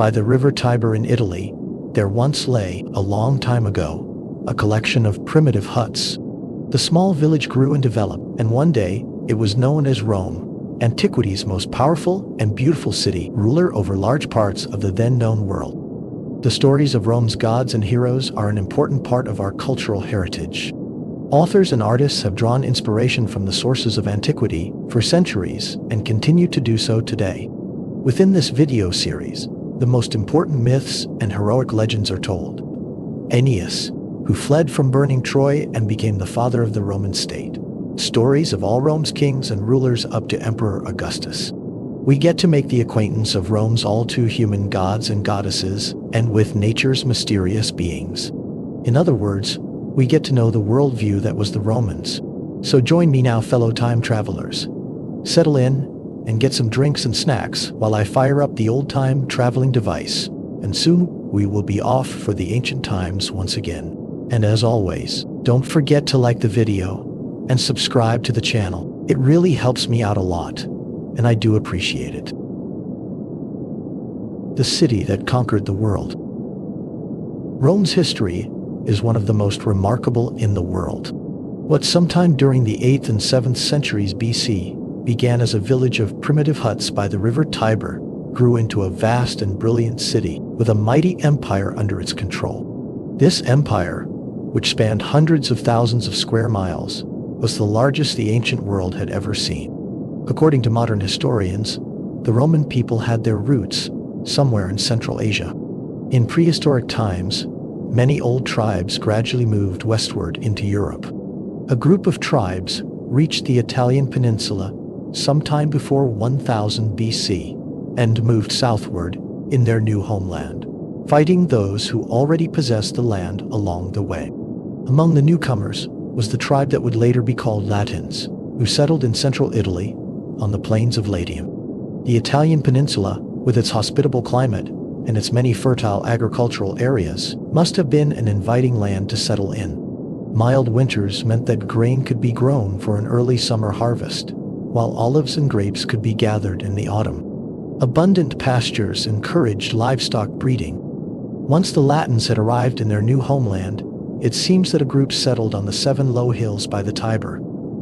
By the river Tiber in Italy, there once lay, a long time ago, a collection of primitive huts. The small village grew and developed, and one day, it was known as Rome, antiquity's most powerful and beautiful city, ruler over large parts of the then-known world. The stories of Rome's gods and heroes are an important part of our cultural heritage. Authors and artists have drawn inspiration from the sources of antiquity for centuries and continue to do so today. Within this video series, the most important myths and heroic legends are told. Aeneas, who fled from burning Troy and became the father of the Roman state. Stories of all Rome's kings and rulers up to Emperor Augustus. We get to make the acquaintance of Rome's all-too-human gods and goddesses, and with nature's mysterious beings. In other words, we get to know the worldview that was the Romans. So join me now, fellow time travelers. Settle in and get some drinks and snacks while I fire up the old-time traveling device, and soon we will be off for the ancient times once again. And as always, don't forget to like the video and subscribe to the channel. It really helps me out a lot, and I do appreciate it. The city that conquered the world. Rome's history is one of the most remarkable in the world. What sometime during the 8th and 7th centuries BC began as a village of primitive huts by the river Tiber grew into a vast and brilliant city with a mighty empire under its control. This empire, which spanned hundreds of thousands of square miles, was the largest the ancient world had ever seen. According to modern historians, the Roman people had their roots somewhere in Central Asia. In prehistoric times, many old tribes gradually moved westward into Europe. A group of tribes reached the Italian peninsula sometime before 1000 BC and moved southward in their new homeland, fighting those who already possessed the land along the way. Among the newcomers was the tribe that would later be called Latins, who settled in central Italy on the plains of Latium. The Italian peninsula, with its hospitable climate and its many fertile agricultural areas, must have been an inviting land to settle in. Mild winters meant that grain could be grown for an early summer harvest, while olives and grapes could be gathered in the autumn. Abundant pastures encouraged livestock breeding. Once the Latins had arrived in their new homeland, it seems that a group settled on the 7 low hills by the Tiber,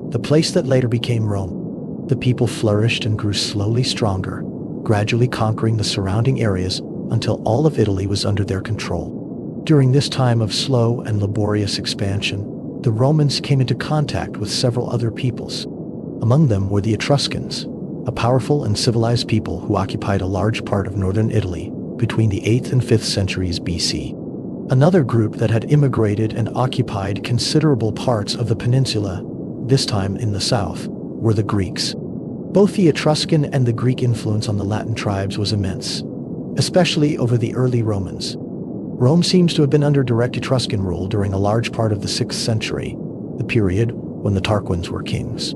the place that later became Rome. The people flourished and grew slowly stronger, gradually conquering the surrounding areas until all of Italy was under their control. During this time of slow and laborious expansion, the Romans came into contact with several other peoples. Among them were the Etruscans, a powerful and civilized people who occupied a large part of northern Italy between the 8th and 5th centuries BC. Another group that had immigrated and occupied considerable parts of the peninsula, this time in the south, were the Greeks. Both the Etruscan and the Greek influence on the Latin tribes was immense, especially over the early Romans. Rome seems to have been under direct Etruscan rule during a large part of the 6th century, the period when the Tarquins were kings.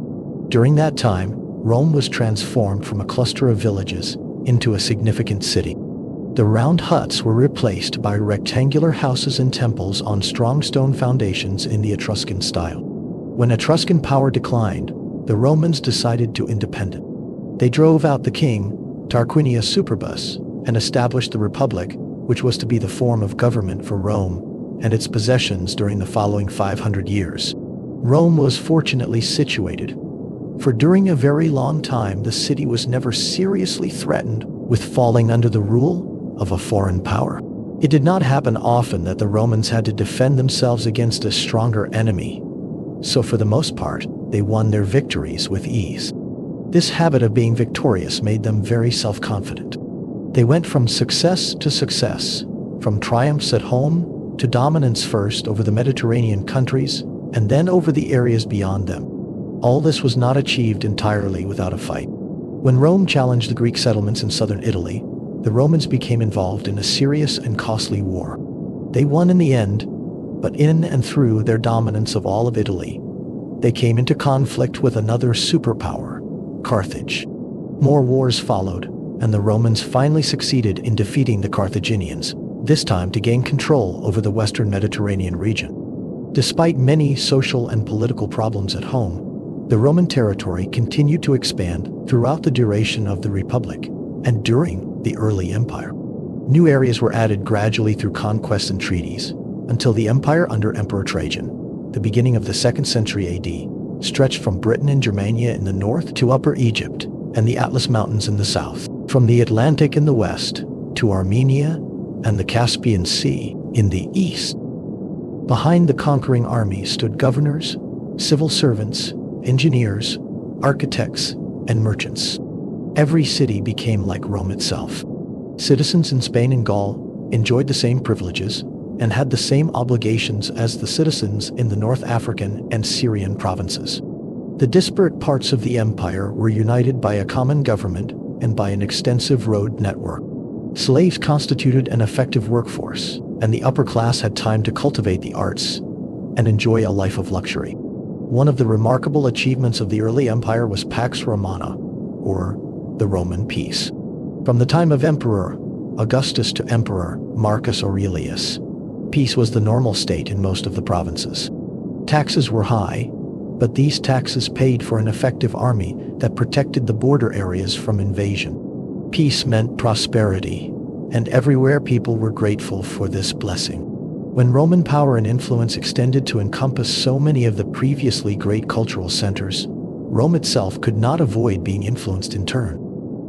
During that time, Rome was transformed from a cluster of villages into a significant city. The round huts were replaced by rectangular houses and temples on strong stone foundations in the Etruscan style. When Etruscan power declined, the Romans decided to independent. They drove out the king, Tarquinius Superbus, and established the Republic, which was to be the form of government for Rome and its possessions during the following 500 years. Rome was fortunately situated, for during a very long time the city was never seriously threatened with falling under the rule of a foreign power. It did not happen often that the Romans had to defend themselves against a stronger enemy, so for the most part, they won their victories with ease. This habit of being victorious made them very self-confident. They went from success to success, from triumphs at home to dominance first over the Mediterranean countries and then over the areas beyond them. All this was not achieved entirely without a fight. When Rome challenged the Greek settlements in southern Italy, the Romans became involved in a serious and costly war. They won in the end, but in and through their dominance of all of Italy, they came into conflict with another superpower, Carthage. More wars followed, and the Romans finally succeeded in defeating the Carthaginians, this time to gain control over the western Mediterranean region. Despite many social and political problems at home, the Roman territory continued to expand throughout the duration of the Republic and during the early empire. New areas were added gradually through conquest and treaties, until the empire under Emperor Trajan, the beginning of the 2nd century AD, stretched from Britain and Germania in the north to Upper Egypt and the Atlas Mountains in the south, from the Atlantic in the west to Armenia and the Caspian Sea in the east. Behind the conquering army stood governors, civil servants, engineers, architects, and merchants. Every city became like Rome itself. Citizens in Spain and Gaul enjoyed the same privileges and had the same obligations as the citizens in the North African and Syrian provinces. The disparate parts of the empire were united by a common government and by an extensive road network. Slaves constituted an effective workforce, and the upper class had time to cultivate the arts and enjoy a life of luxury. One of the remarkable achievements of the early empire was Pax Romana, or the Roman peace. From the time of Emperor Augustus to Emperor Marcus Aurelius, peace was the normal state in most of the provinces. Taxes were high, but these taxes paid for an effective army that protected the border areas from invasion. Peace meant prosperity, and everywhere people were grateful for this blessing. When Roman power and influence extended to encompass so many of the previously great cultural centers, Rome itself could not avoid being influenced in turn.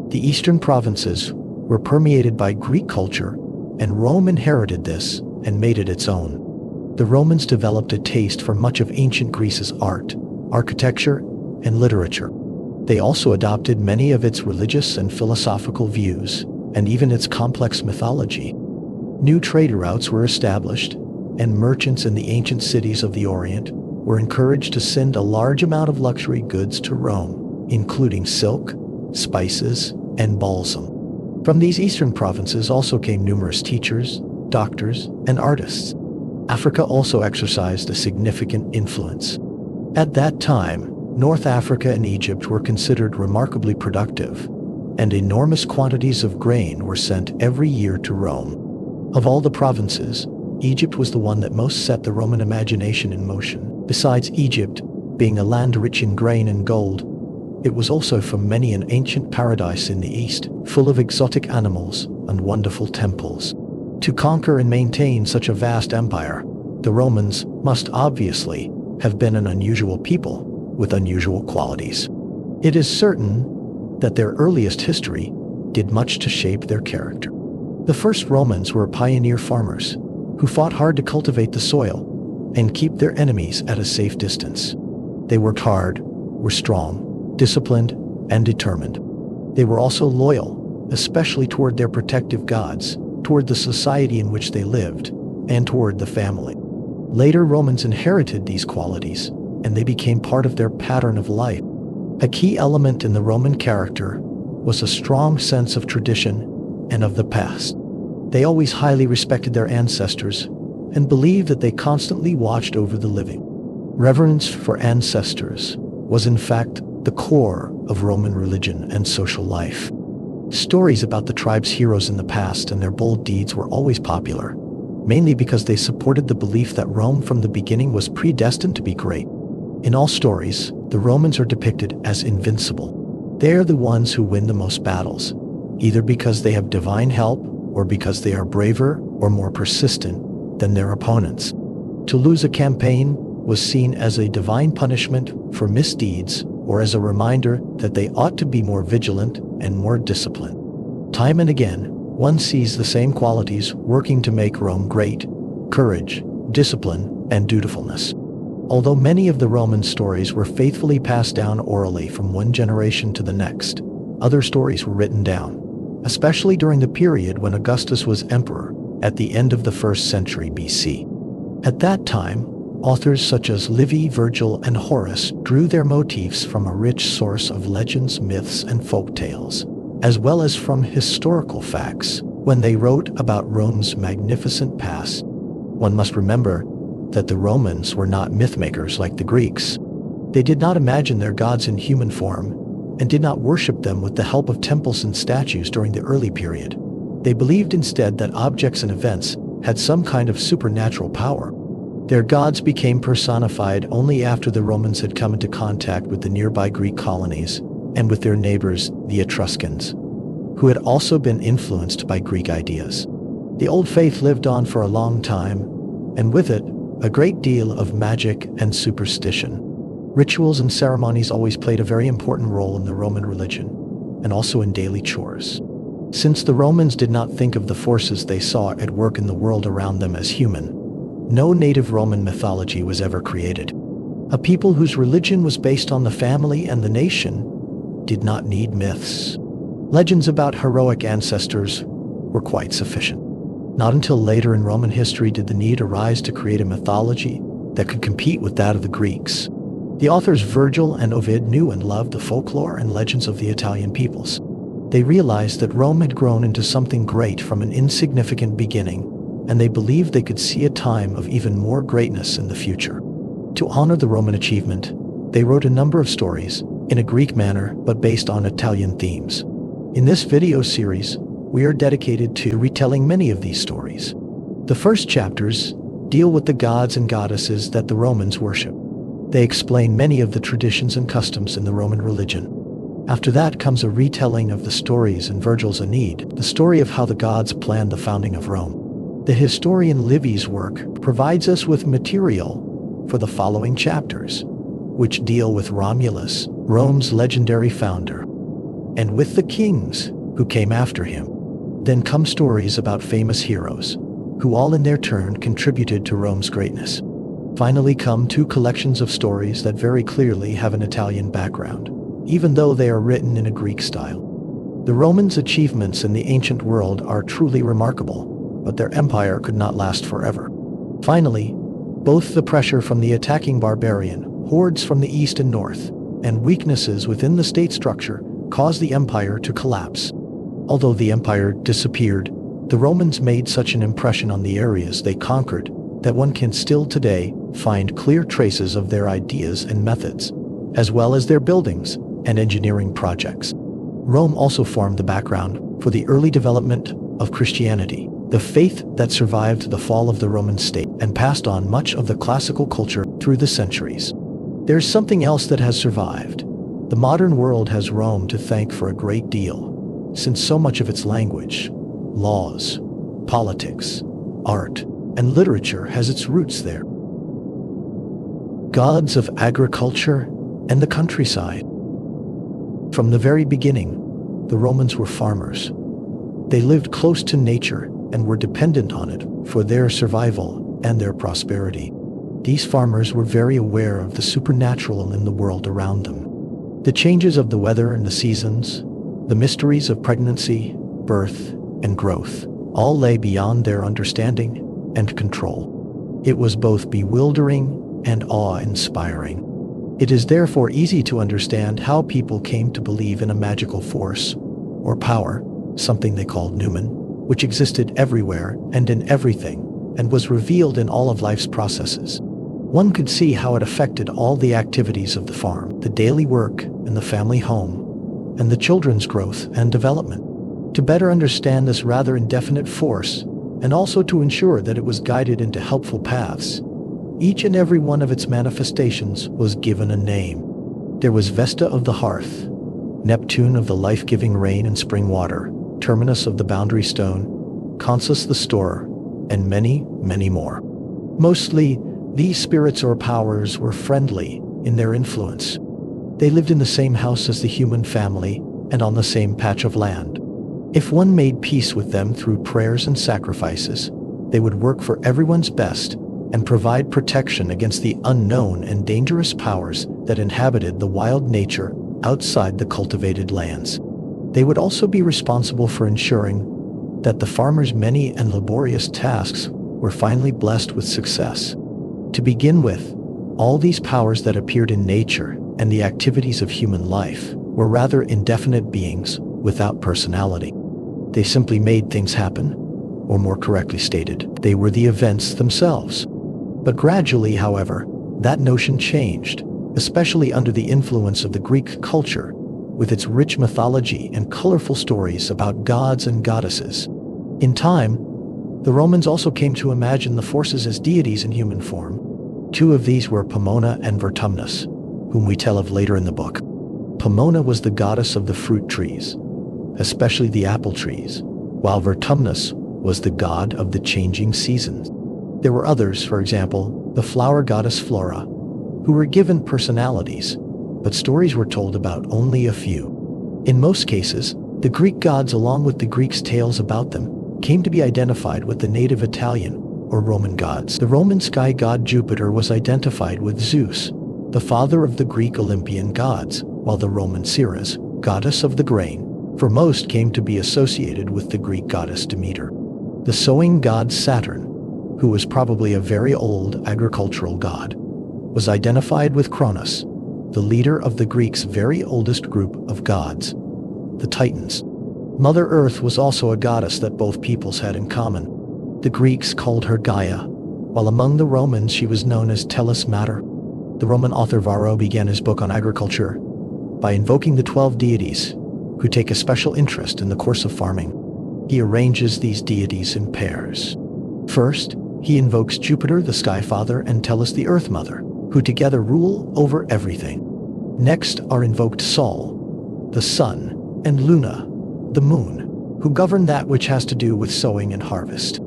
The eastern provinces were permeated by Greek culture, and Rome inherited this and made it its own. The Romans developed a taste for much of ancient Greece's art, architecture, and literature. They also adopted many of its religious and philosophical views, and even its complex mythology. New trade routes were established, and merchants in the ancient cities of the Orient were encouraged to send a large amount of luxury goods to Rome, including silk, spices, and balsam. From these eastern provinces also came numerous teachers, doctors, and artists. Africa also exercised a significant influence. At that time, North Africa and Egypt were considered remarkably productive, and enormous quantities of grain were sent every year to Rome. Of all the provinces, Egypt was the one that most set the Roman imagination in motion. Besides Egypt being a land rich in grain and gold, it was also for many an ancient paradise in the east, full of exotic animals and wonderful temples. To conquer and maintain such a vast empire, the Romans must obviously have been an unusual people with unusual qualities. It is certain that their earliest history did much to shape their character. The first Romans were pioneer farmers who fought hard to cultivate the soil and keep their enemies at a safe distance. They worked hard, were strong, disciplined, and determined. They were also loyal, especially toward their protective gods, toward the society in which they lived, and toward the family. Later Romans inherited these qualities, and they became part of their pattern of life. A key element in the Roman character was a strong sense of tradition and of the past. They always highly respected their ancestors and believed that they constantly watched over the living. Reverence for ancestors was in fact the core of Roman religion and social life. Stories about the tribe's heroes in the past and their bold deeds were always popular, mainly because they supported the belief that Rome from the beginning was predestined to be great. In all stories, the Romans are depicted as invincible. They are the ones who win the most battles, either because they have divine help or because they are braver or more persistent than their opponents. To lose a campaign was seen as a divine punishment for misdeeds or as a reminder that they ought to be more vigilant and more disciplined. Time and again, one sees the same qualities working to make Rome great: courage, discipline, and dutifulness. Although many of the Roman stories were faithfully passed down orally from one generation to the next, other stories were written down, especially during the period when Augustus was emperor at the end of the 1st century BC. At that time, authors such as Livy, Virgil, and Horace drew their motifs from a rich source of legends, myths, and folk tales, as well as from historical facts when they wrote about Rome's magnificent past. One must remember that the Romans were not mythmakers like the Greeks. They did not imagine their gods in human form and did not worship them with the help of temples and statues during the early period. They believed instead that objects and events had some kind of supernatural power. Their gods became personified only after the Romans had come into contact with the nearby Greek colonies and with their neighbors, the Etruscans. who had also been influenced by Greek ideas. The old faith lived on for a long time, and with it, a great deal of magic and superstition. Rituals and ceremonies always played a very important role in the Roman religion, and also in daily chores. Since the Romans did not think of the forces they saw at work in the world around them as human, no native Roman mythology was ever created. A people whose religion was based on the family and the nation did not need myths. Legends about heroic ancestors were quite sufficient. Not until later in Roman history did the need arise to create a mythology that could compete with that of the Greeks. The authors Virgil and Ovid knew and loved the folklore and legends of the Italian peoples. They realized that Rome had grown into something great from an insignificant beginning, and they believed they could see a time of even more greatness in the future. To honor the Roman achievement, they wrote a number of stories, in a Greek manner but based on Italian themes. In this video series, we are dedicated to retelling many of these stories. The first chapters deal with the gods and goddesses that the Romans worship. They explain many of the traditions and customs in the Roman religion. After that comes a retelling of the stories in Virgil's Aeneid, the story of how the gods planned the founding of Rome. The historian Livy's work provides us with material for the following chapters, which deal with Romulus, Rome's legendary founder, and with the kings who came after him. Then come stories about famous heroes, who all in their turn contributed to Rome's greatness. Finally come two collections of stories that very clearly have an Italian background, even though they are written in a Greek style. The Romans' achievements in the ancient world are truly remarkable, but their empire could not last forever. Finally, both the pressure from the attacking barbarian hordes from the east and north, and weaknesses within the state structure caused the empire to collapse. Although the empire disappeared, the Romans made such an impression on the areas they conquered that one can still today find clear traces of their ideas and methods, as well as their buildings and engineering projects. Rome also formed the background for the early development of Christianity, the faith that survived the fall of the Roman state and passed on much of the classical culture through the centuries. There's something else that has survived. The modern world has Rome to thank for a great deal, since so much of its language, laws, politics, art, and literature has its roots there. Gods of agriculture and the countryside. From the very beginning, the Romans were farmers. They lived close to nature and were dependent on it for their survival and their prosperity. These farmers were very aware of the supernatural in the world around them. The changes of the weather and the seasons, the mysteries of pregnancy, birth, and growth, all lay beyond their understanding and control. It was both bewildering and awe-inspiring. It is therefore easy to understand how people came to believe in a magical force, or power, something they called numen, which existed everywhere and in everything, and was revealed in all of life's processes. One could see how it affected all the activities of the farm, the daily work and the family home, and the children's growth and development. To better understand this rather indefinite force, and also to ensure that it was guided into helpful paths, each and every one of its manifestations was given a name. There was Vesta of the hearth, Neptune of the life-giving rain and spring water, Terminus of the boundary stone, Consus the storer, and many, many more. Mostly, these spirits or powers were friendly in their influence. They lived in the same house as the human family and on the same patch of land. If one made peace with them through prayers and sacrifices, they would work for everyone's best and provide protection against the unknown and dangerous powers that inhabited the wild nature outside the cultivated lands. They would also be responsible for ensuring that the farmers' many and laborious tasks were finally blessed with success. To begin with, all these powers that appeared in nature and the activities of human life were rather indefinite beings without personality. They simply made things happen, or more correctly stated, they were the events themselves. But gradually, however, that notion changed, especially under the influence of the Greek culture, with its rich mythology and colorful stories about gods and goddesses. In time, the Romans also came to imagine the forces as deities in human form. Two of these were Pomona and Vertumnus, whom we tell of later in the book. Pomona was the goddess of the fruit trees. especially the apple trees, while Vertumnus was the god of the changing seasons. There were others, for example, the flower goddess Flora, who were given personalities, but stories were told about only a few. In most cases, the Greek gods, along with the Greeks' tales about them, came to be identified with the native Italian or Roman gods. The Roman sky god Jupiter was identified with Zeus, the father of the Greek Olympian gods, while the Roman Ceres, goddess of the grain, for most came to be associated with the Greek goddess Demeter. The sowing god Saturn, who was probably a very old agricultural god, was identified with Cronus, the leader of the Greeks' very oldest group of gods, the Titans. Mother Earth was also a goddess that both peoples had in common. The Greeks called her Gaia, while among the Romans she was known as Tellus Mater. The Roman author Varro began his book on agriculture by invoking the 12 deities who take a special interest in the course of farming. He arranges these deities in pairs. First, he invokes Jupiter, the Sky Father, and Tellus, the Earth Mother, who together rule over everything. Next are invoked Sol, the Sun, and Luna, the Moon, who govern that which has to do with sowing and harvest.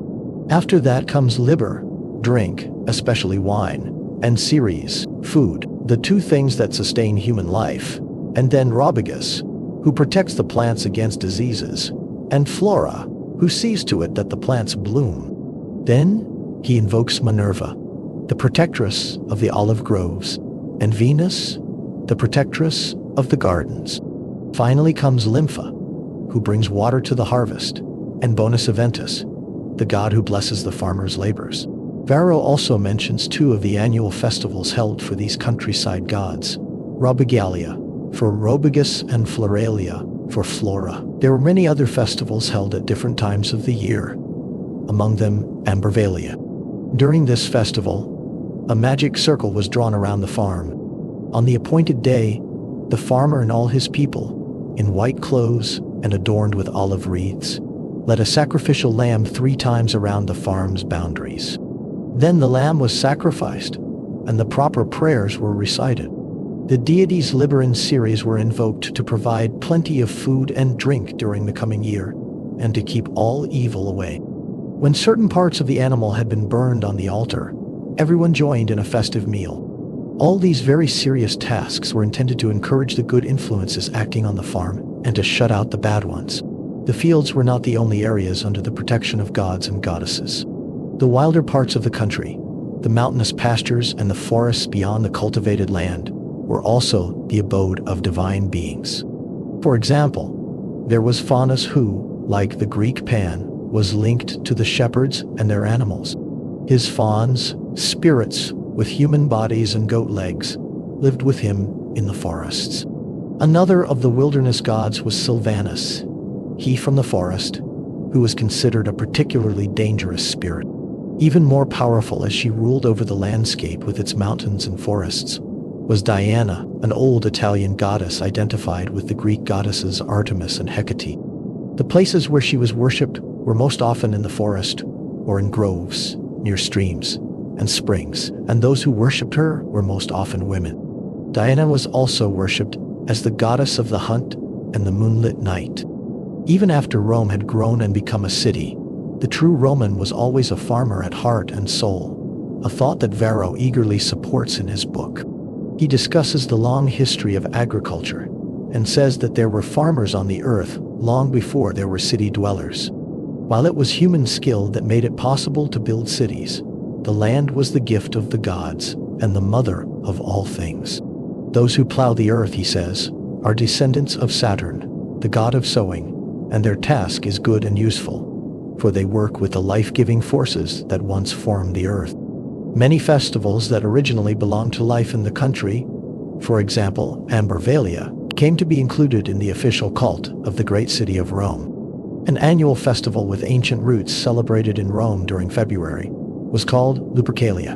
After that comes Liber, drink, especially wine, and Ceres, food, the two things that sustain human life, and then Robigus, who protects the plants against diseases, and Flora, who sees to it that the plants bloom. Then he invokes Minerva, the protectress of the olive groves, and Venus, the protectress of the gardens. Finally comes Lympha, who brings water to the harvest, and Bonus Aventus, the god who blesses the farmer's labors. Varro also mentions two of the annual festivals held for these countryside gods, Robigalia for Robigus and Floralia for Flora. There were many other festivals held at different times of the year, among them Ambervalia. During this festival, a magic circle was drawn around the farm. On the appointed day, the farmer and all his people, in white clothes and adorned with olive wreaths, led a sacrificial lamb 3 times around the farm's boundaries. Then the lamb was sacrificed, and the proper prayers were recited. The deities Liber and Ceres were invoked to provide plenty of food and drink during the coming year, and to keep all evil away. When certain parts of the animal had been burned on the altar, everyone joined in a festive meal. All these very serious tasks were intended to encourage the good influences acting on the farm and to shut out the bad ones. The fields were not the only areas under the protection of gods and goddesses. The wilder parts of the country, the mountainous pastures and the forests beyond the cultivated land, were also the abode of divine beings. For example, there was Faunus who, like the Greek Pan, was linked to the shepherds and their animals. His fauns, spirits with human bodies and goat legs, lived with him in the forests. Another of the wilderness gods was Silvanus, he from the forest, who was considered a particularly dangerous spirit. Even more powerful as she ruled over the landscape with its mountains and forests, was Diana, an old Italian goddess identified with the Greek goddesses Artemis and Hecate. The places where she was worshipped were most often in the forest or in groves, near streams and springs, and those who worshipped her were most often women. Diana was also worshipped as the goddess of the hunt and the moonlit night. Even after Rome had grown and become a city, the true Roman was always a farmer at heart and soul, a thought that Varro eagerly supports in his book. He discusses the long history of agriculture and says that there were farmers on the earth long before there were city dwellers. While it was human skill that made it possible to build cities, the land was the gift of the gods and the mother of all things. Those who plow the earth, he says, are descendants of Saturn, the god of sowing, and their task is good and useful, for they work with the life-giving forces that once formed the earth. Many festivals that originally belonged to life in the country, for example, Ambervalia, came to be included in the official cult of the great city of Rome. An annual festival with ancient roots celebrated in Rome during February was called Lupercalia.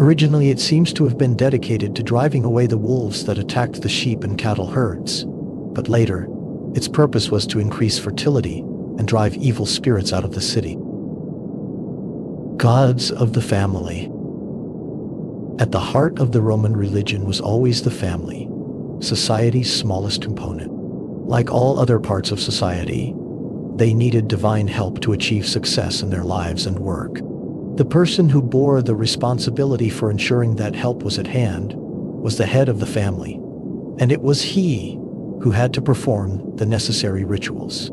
Originally, it seems to have been dedicated to driving away the wolves that attacked the sheep and cattle herds, but later, its purpose was to increase fertility and drive evil spirits out of the city. Gods of the family. At the heart of the Roman religion was always the family, society's smallest component. Like all other parts of society, they needed divine help to achieve success in their lives and work. The person who bore the responsibility for ensuring that help was at hand was the head of the family, and it was he who had to perform the necessary rituals.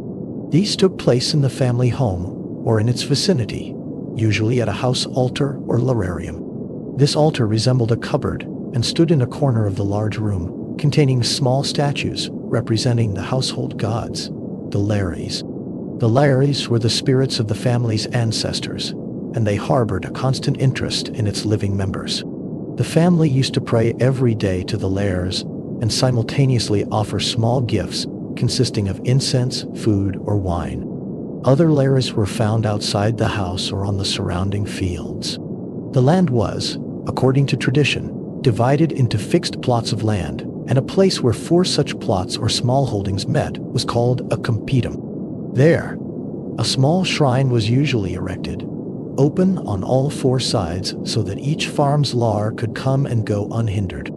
These took place in the family home or in its vicinity, usually at a house altar or lararium. This altar resembled a cupboard and stood in a corner of the large room, containing small statues representing the household gods, the lares. The lares were the spirits of the family's ancestors, and they harbored a constant interest in its living members. The family used to pray every day to the lares and simultaneously offer small gifts consisting of incense, food, or wine. Other lares were found outside the house or on the surrounding fields. The land was, according to tradition, divided into fixed plots of land, and a place where 4 such plots or small holdings met was called a competum. There, a small shrine was usually erected, open on all 4 sides so that each farm's lar could come and go unhindered.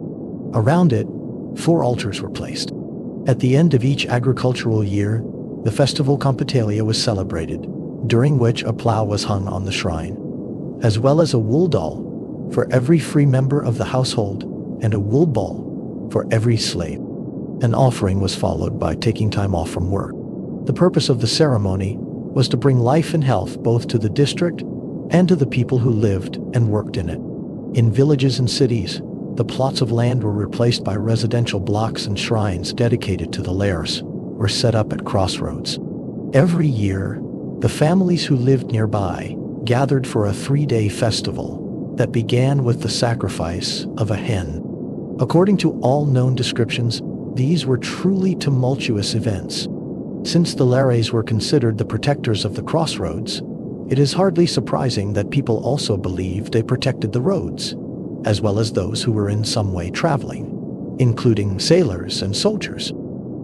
Around it, 4 altars were placed. At the end of each agricultural year, the festival Compitalia was celebrated, during which a plow was hung on the shrine, as well as a wool doll for every free member of the household and a wool ball for every slave. An offering was followed by taking time off from work. The purpose of the ceremony was to bring life and health both to the district and to the people who lived and worked in it. In villages and cities, the plots of land were replaced by residential blocks, and shrines dedicated to the lares were set up at crossroads. Every year, the families who lived nearby gathered for a 3-day festival that began with the sacrifice of a hen. According to all known descriptions, these were truly tumultuous events. Since the lares were considered the protectors of the crossroads, it is hardly surprising that people also believed they protected the roads, as well as those who were in some way traveling, including sailors and soldiers.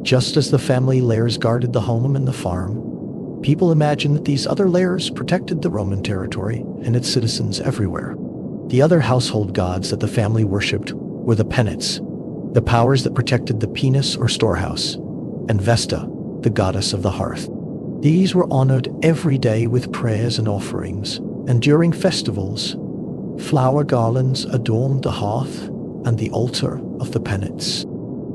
Just as the family lares guarded the home and the farm, people imagined that these other lares protected the Roman territory and its citizens everywhere. The other household gods that the family worshipped were the penates, the powers that protected the penis or storehouse, and Vesta, the goddess of the hearth. These were honored every day with prayers and offerings, and during festivals, flower garlands adorned the hearth and the altar of the penates.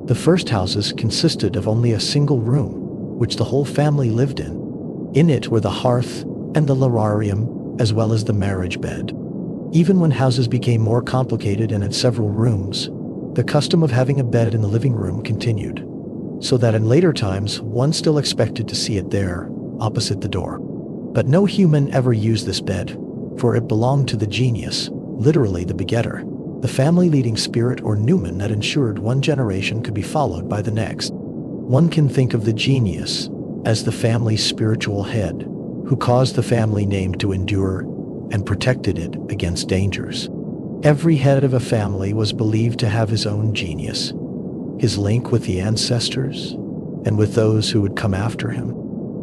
The first houses consisted of only a single room, which the whole family lived in. In it were the hearth and the lararium, as well as the marriage bed. Even when houses became more complicated and had several rooms, the custom of having a bed in the living room continued, so that in later times one still expected to see it there, opposite the door. But no human ever used this bed, for it belonged to the genius, literally the begetter, the family-leading spirit or numen that ensured one generation could be followed by the next. One can think of the genius as the family's spiritual head, who caused the family name to endure and protected it against dangers. Every head of a family was believed to have his own genius, his link with the ancestors and with those who would come after him.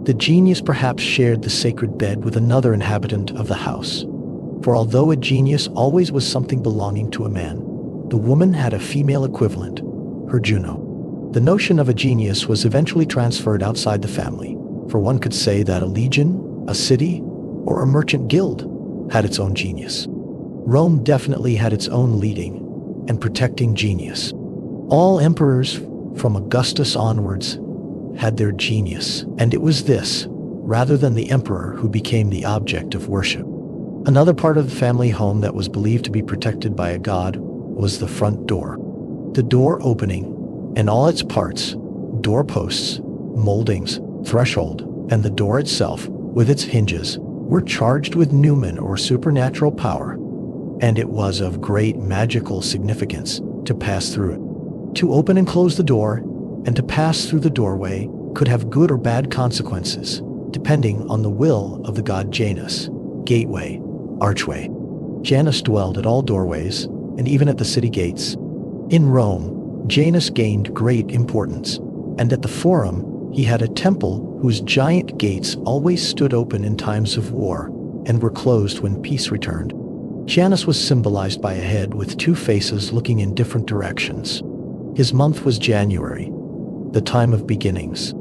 The genius perhaps shared the sacred bed with another inhabitant of the house, for although a genius always was something belonging to a man, the woman had a female equivalent, her Juno. The notion of a genius was eventually transferred outside the family, for one could say that a legion, a city, or a merchant guild had its own genius. Rome definitely had its own leading and protecting genius. All emperors, from Augustus onwards, had their genius, and it was this, rather than the emperor, who became the object of worship. Another part of the family home that was believed to be protected by a god was the front door. The door opening, and all its parts, doorposts, moldings, threshold, and the door itself, with its hinges, were charged with numen or supernatural power, and it was of great magical significance to pass through it. To open and close the door, and to pass through the doorway, could have good or bad consequences, depending on the will of the god Janus, gateway, archway. Janus dwelled at all doorways, and even at the city gates. In Rome, Janus gained great importance, and at the Forum, he had a temple whose giant gates always stood open in times of war and were closed when peace returned. Janus was symbolized by a head with 2 faces looking in different directions. His month was January, the time of beginnings.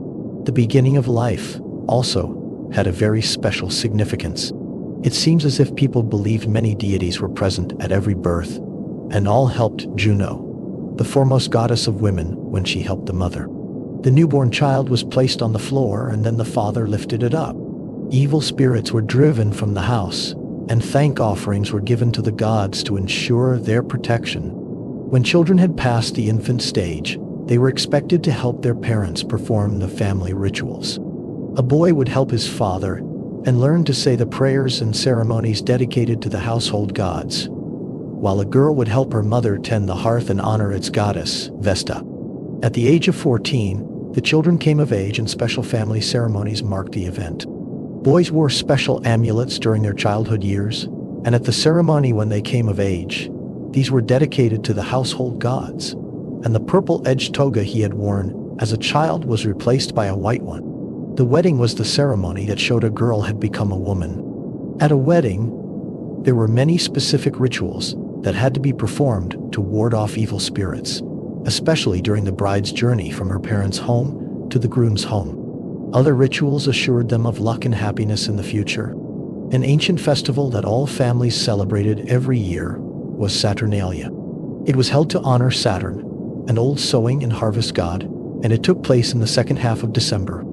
The beginning of life also had a very special significance. It seems as if people believed many deities were present at every birth, and all helped Juno, the foremost goddess of women, when she helped the mother. The newborn child was placed on the floor, and then the father lifted it up. Evil spirits were driven from the house, and thank offerings were given to the gods to ensure their protection. When children had passed the infant stage, they were expected to help their parents perform the family rituals. A boy would help his father and learn to say the prayers and ceremonies dedicated to the household gods, while a girl would help her mother tend the hearth and honor its goddess, Vesta. At the age of 14, the children came of age, and special family ceremonies marked the event. Boys wore special amulets during their childhood years, and at the ceremony when they came of age, these were dedicated to the household gods, and the purple-edged toga he had worn as a child was replaced by a white one. The wedding was the ceremony that showed a girl had become a woman. At a wedding, there were many specific rituals that had to be performed to ward off evil spirits, especially during the bride's journey from her parents' home to the groom's home. Other rituals assured them of luck and happiness in the future. An ancient festival that all families celebrated every year was Saturnalia. It was held to honor Saturn, an old sowing and harvest god, and it took place in the second half of December.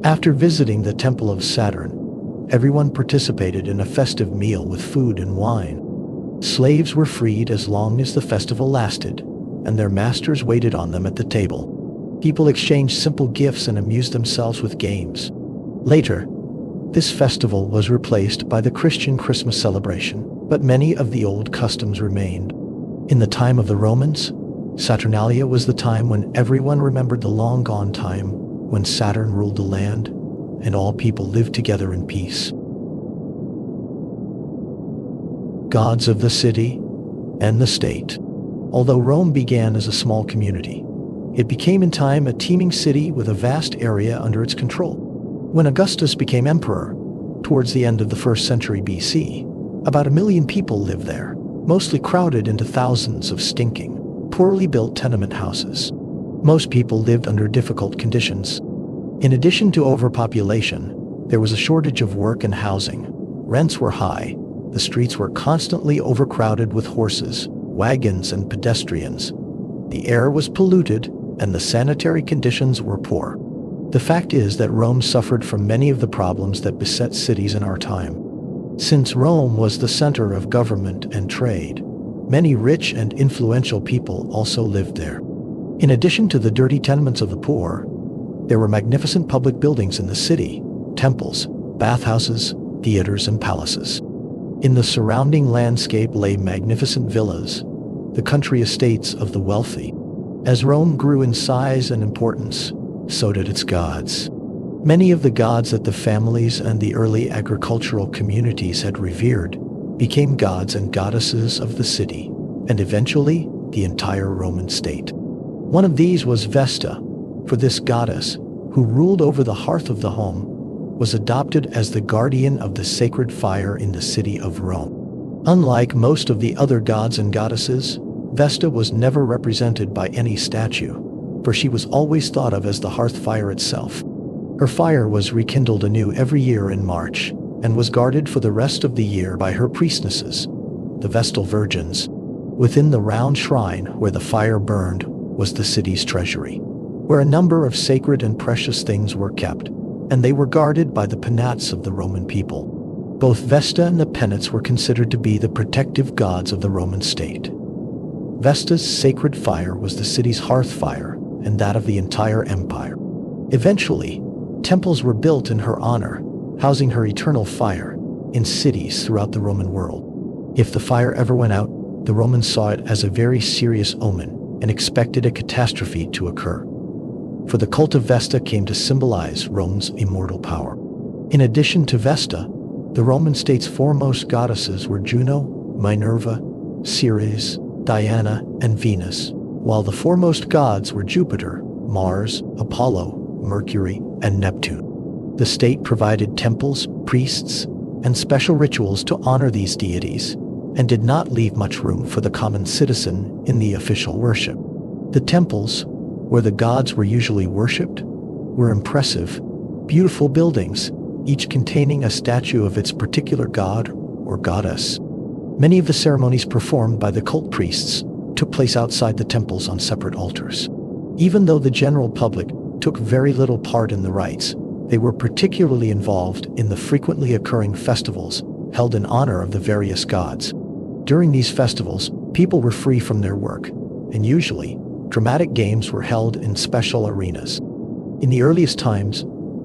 After visiting the temple of Saturn, everyone participated in a festive meal with food and wine. Slaves were freed as long as the festival lasted, and their masters waited on them at the table. People exchanged simple gifts and amused themselves with games. Later, this festival was replaced by the Christian Christmas celebration, but many of the old customs remained. In the time of the Romans, Saturnalia was the time when everyone remembered the long-gone time when Saturn ruled the land and all people lived together in peace. Gods of the city and the state. Although Rome began as a small community, it became in time a teeming city with a vast area under its control. When Augustus became emperor, towards the end of the 1st century BC, about 1 million people lived there, mostly crowded into thousands of stinking, poorly built tenement houses. Most people lived under difficult conditions. In addition to overpopulation, there was a shortage of work and housing. Rents were high. The streets were constantly overcrowded with horses, wagons, and pedestrians. The air was polluted, and the sanitary conditions were poor. The fact is that Rome suffered from many of the problems that beset cities in our time. Since Rome was the center of government and trade, many rich and influential people also lived there. In addition to the dirty tenements of the poor, there were magnificent public buildings in the city: temples, bathhouses, theaters, and palaces. In the surrounding landscape lay magnificent villas, the country estates of the wealthy. As Rome grew in size and importance, so did its gods. Many of the gods that the families and the early agricultural communities had revered became gods and goddesses of the city, and eventually the entire Roman state. One of these was Vesta, for this goddess, who ruled over the hearth of the home, was adopted as the guardian of the sacred fire in the city of Rome. Unlike most of the other gods and goddesses, Vesta was never represented by any statue, for she was always thought of as the hearth fire itself. Her fire was rekindled anew every year in March, and was guarded for the rest of the year by her priestesses, the Vestal Virgins. Within the round shrine where the fire burned was the city's treasury, where a number of sacred and precious things were kept, and they were guarded by the penates of the Roman people. Both Vesta and the penates were considered to be the protective gods of the Roman state. Vesta's sacred fire was the city's hearth fire, and that of the entire empire. Eventually, temples were built in her honor, housing her eternal fire, in cities throughout the Roman world. If the fire ever went out, the Romans saw it as a very serious omen and expected a catastrophe to occur. For the cult of Vesta came to symbolize Rome's immortal power. In addition to Vesta, the Roman state's foremost goddesses were Juno, Minerva, Ceres, Diana, and Venus, while the foremost gods were Jupiter, Mars, Apollo, Mercury, and Neptune. The state provided temples, priests, and special rituals to honor these deities, and did not leave much room for the common citizen in the official worship. The temples, where the gods were usually worshipped, were impressive, beautiful buildings, each containing a statue of its particular god or goddess. Many of the ceremonies performed by the cult priests took place outside the temples on separate altars. Even though the general public took very little part in the rites, they were particularly involved in the frequently occurring festivals held in honor of the various gods. During these festivals, people were free from their work, and usually, dramatic games were held in special arenas. In the earliest times,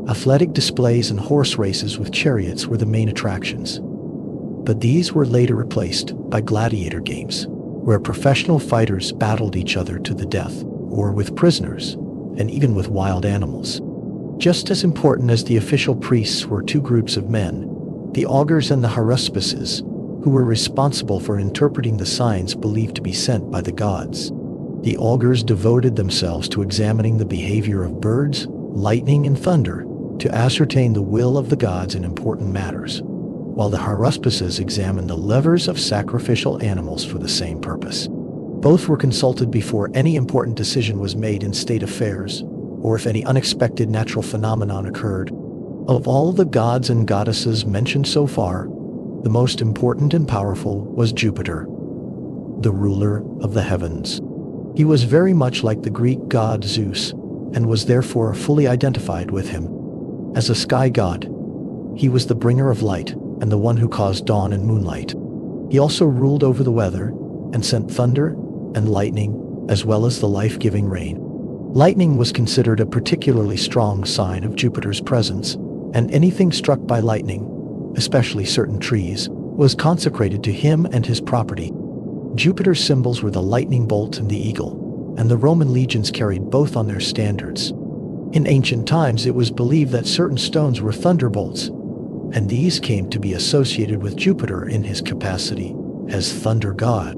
athletic displays and horse races with chariots were the main attractions. But these were later replaced by gladiator games, where professional fighters battled each other to the death, or with prisoners, and even with wild animals. Just as important as the official priests were two groups of men, the augurs and the haruspices, who were responsible for interpreting the signs believed to be sent by the gods. The augurs devoted themselves to examining the behavior of birds, lightning, and thunder to ascertain the will of the gods in important matters, while the haruspices examined the livers of sacrificial animals for the same purpose. Both were consulted before any important decision was made in state affairs, or if any unexpected natural phenomenon occurred. Of all the gods and goddesses mentioned so far, the most important and powerful was Jupiter, the ruler of the heavens. He was very much like the Greek god Zeus, and was therefore fully identified with him. As a sky god, he was the bringer of light and the one who caused dawn and moonlight. He also ruled over the weather and sent thunder and lightning, as well as the life-giving rain. Lightning was considered a particularly strong sign of Jupiter's presence, and anything struck by lightning, especially certain trees, was consecrated to him and his property. Jupiter's symbols were the lightning bolt and the eagle, and the Roman legions carried both on their standards. In ancient times, it was believed that certain stones were thunderbolts, and these came to be associated with Jupiter in his capacity as thunder god.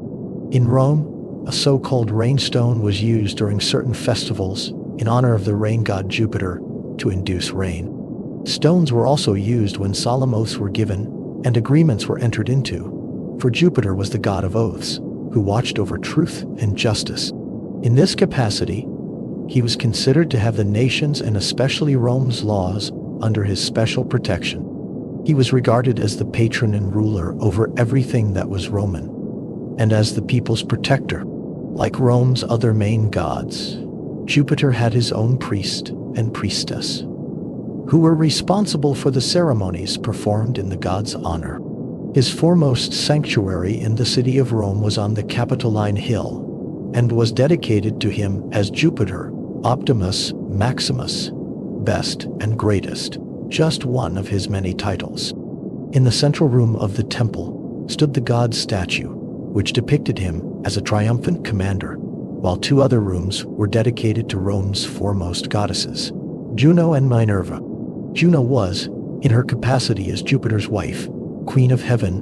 In Rome, a so-called rainstone was used during certain festivals in honor of the rain god Jupiter to induce rain. Stones were also used when solemn oaths were given and agreements were entered into, for Jupiter was the god of oaths, who watched over truth and justice. In this capacity, he was considered to have the nation's and especially Rome's laws under his special protection. He was regarded as the patron and ruler over everything that was Roman, and as the people's protector. Like Rome's other main gods, Jupiter had his own priest and priestess, who were responsible for the ceremonies performed in the god's honor. His foremost sanctuary in the city of Rome was on the Capitoline Hill, and was dedicated to him as Jupiter, Optimus, Maximus, best and greatest, just one of his many titles. In the central room of the temple stood the god's statue, which depicted him as a triumphant commander, while two other rooms were dedicated to Rome's foremost goddesses, Juno and Minerva. Juno was, in her capacity as Jupiter's wife, queen of heaven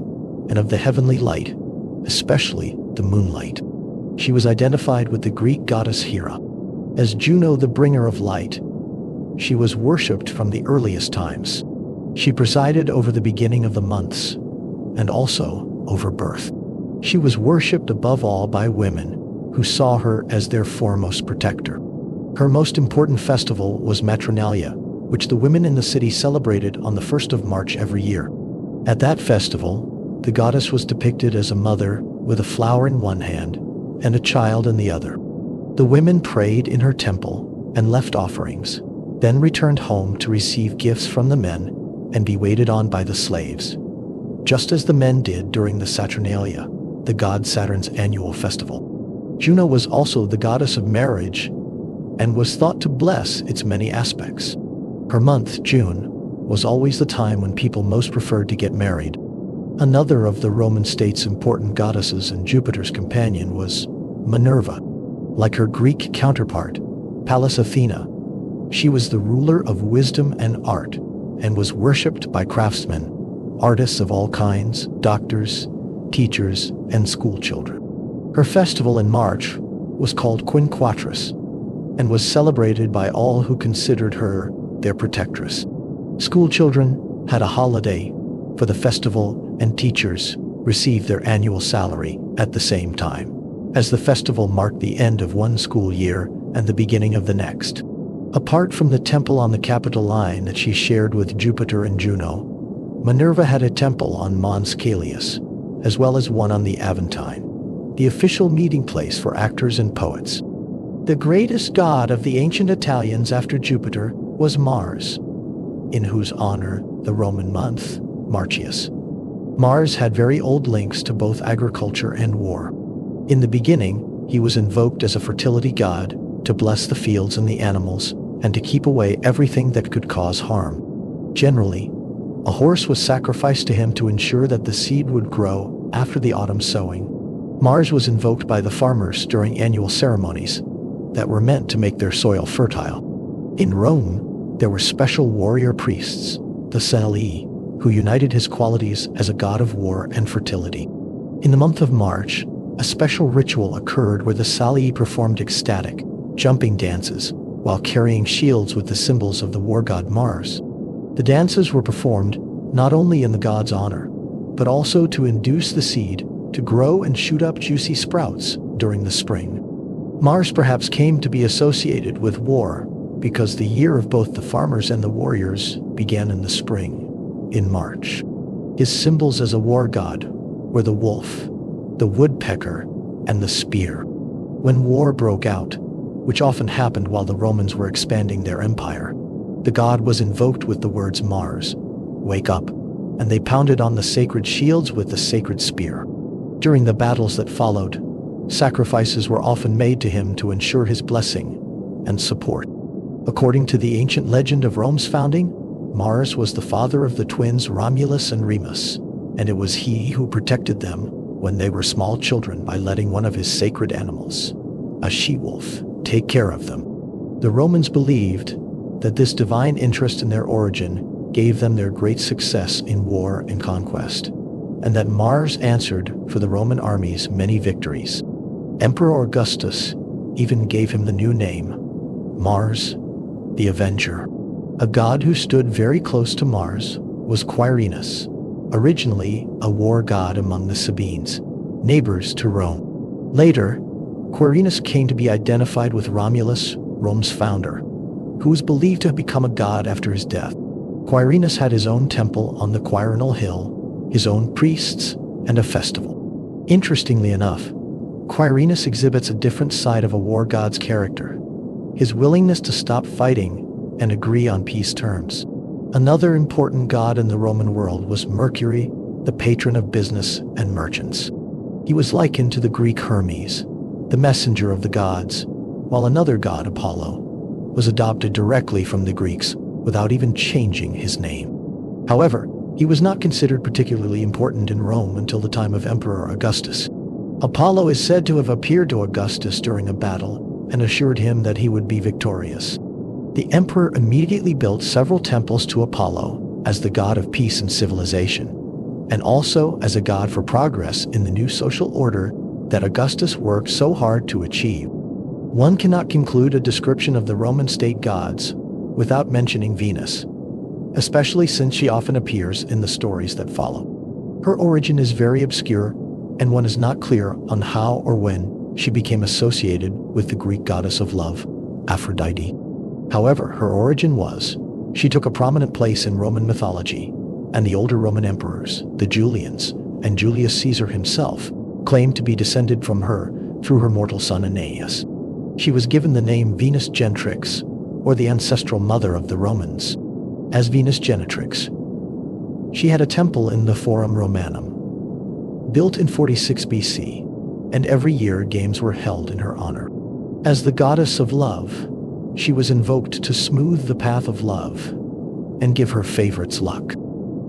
and of the heavenly light, especially the moonlight. She was identified with the Greek goddess Hera. As Juno, the bringer of light, she was worshipped from the earliest times. She presided over the beginning of the months, and also over birth. She was worshipped above all by women, who saw her as their foremost protector. Her most important festival was Matronalia, which the women in the city celebrated on the 1st of March every year. At that festival, the goddess was depicted as a mother with a flower in one hand and a child in the other. The women prayed in her temple and left offerings, then returned home to receive gifts from the men and be waited on by the slaves, just as the men did during the Saturnalia, the god Saturn's annual festival. Juno was also the goddess of marriage and was thought to bless its many aspects. Her month, June, was always the time when people most preferred to get married. Another of the Roman state's important goddesses and Jupiter's companion was Minerva. Like her Greek counterpart, Pallas Athena, she was the ruler of wisdom and art and was worshipped by craftsmen, artists of all kinds, doctors, teachers, and schoolchildren. Her festival in March was called Quinquatris and was celebrated by all who considered her their protectress. Schoolchildren had a holiday for the festival, and teachers received their annual salary at the same time. As the festival marked the end of one school year and the beginning of the next. Apart from the temple on the capital line that she shared with Jupiter and Juno, Minerva had a temple on Mons Caelius, as well as one on the Aventine, the official meeting place for actors and poets. The greatest god of the ancient Italians after Jupiter was Mars, in whose honor the Roman month, Martius. Mars had very old links to both agriculture and war. In the beginning, he was invoked as a fertility god to bless the fields and the animals, and to keep away everything that could cause harm. Generally, a horse was sacrificed to him to ensure that the seed would grow after the autumn sowing. Mars was invoked by the farmers during annual ceremonies that were meant to make their soil fertile. In Rome, there were special warrior priests, the Salii, who united his qualities as a god of war and fertility. In the month of March, a special ritual occurred where the Salii performed ecstatic, jumping dances while carrying shields with the symbols of the war god Mars. The dances were performed not only in the god's honor, but also to induce the seed to grow and shoot up juicy sprouts during the spring. Mars perhaps came to be associated with war because the year of both the farmers and the warriors began in the spring, in March. His symbols as a war god were the wolf, the woodpecker, and the spear. When war broke out, which often happened while the Romans were expanding their empire, the god was invoked with the words Mars, wake up, and they pounded on the sacred shields with the sacred spear. During the battles that followed, sacrifices were often made to him to ensure his blessing and support. According to the ancient legend of Rome's founding, Mars was the father of the twins Romulus and Remus, and it was he who protected them when they were small children by letting one of his sacred animals, a she-wolf, take care of them. The Romans believed that this divine interest in their origin gave them their great success in war and conquest, and that Mars answered for the Roman army's many victories. Emperor Augustus even gave him the new name, Mars, the Avenger. A god who stood very close to Mars was Quirinus, originally a war god among the Sabines, neighbors to Rome. Later, Quirinus came to be identified with Romulus, Rome's founder, who was believed to have become a god after his death. Quirinus had his own temple on the Quirinal Hill, his own priests, and a festival. Interestingly enough, Quirinus exhibits a different side of a war god's character, his willingness to stop fighting and agree on peace terms. Another important god in the Roman world was Mercury, the patron of business and merchants. He was likened to the Greek Hermes, the messenger of the gods, while another god, Apollo, was adopted directly from the Greeks without even changing his name. However, he was not considered particularly important in Rome until the time of Emperor Augustus. Apollo is said to have appeared to Augustus during a battle and assured him that he would be victorious. The emperor immediately built several temples to Apollo as the god of peace and civilization, and also as a god for progress in the new social order that Augustus worked so hard to achieve. One cannot conclude a description of the Roman state gods without mentioning Venus, especially since she often appears in the stories that follow. Her origin is very obscure, and one is not clear on how or when she became associated with the Greek goddess of love, Aphrodite. However, her origin was, she took a prominent place in Roman mythology, and the older Roman emperors, the Julians, and Julius Caesar himself, claimed to be descended from her through her mortal son Aeneas. She was given the name Venus Gentrix, or the ancestral mother of the Romans. As Venus Genetrix, she had a temple in the Forum Romanum, built in 46 BC, and every year games were held in her honor. As the goddess of love, she was invoked to smooth the path of love and give her favorites luck.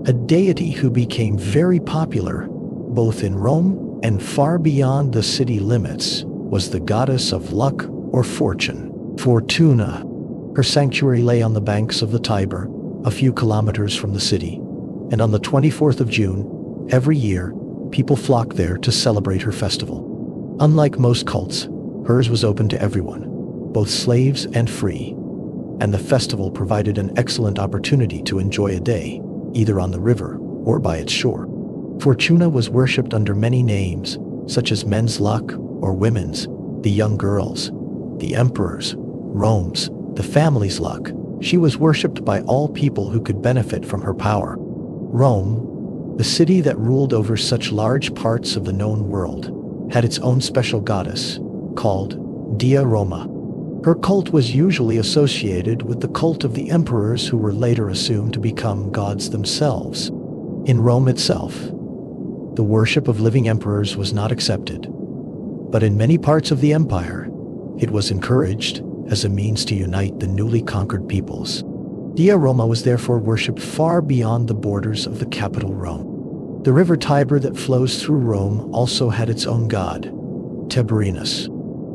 A deity who became very popular, both in Rome and far beyond the city limits, was the goddess of luck or fortune, Fortuna. Her sanctuary lay on the banks of the Tiber, a few kilometers from the city, and on the 24th of June, every year, people flocked there to celebrate her festival. Unlike most cults, hers was open to everyone, both slaves and free, and the festival provided an excellent opportunity to enjoy a day, either on the river or by its shore. Fortuna was worshipped under many names, such as men's luck or women's, the young girls, the emperors, Rome's, the family's luck. She was worshipped by all people who could benefit from her power. Rome, the city that ruled over such large parts of the known world, had its own special goddess, called Dea Roma. Her cult was usually associated with the cult of the emperors who were later assumed to become gods themselves. In Rome itself, the worship of living emperors was not accepted, but in many parts of the empire, it was encouraged as a means to unite the newly conquered peoples. Dea Roma was therefore worshipped far beyond the borders of the capital Rome. The river Tiber that flows through Rome also had its own god, Tiberinus.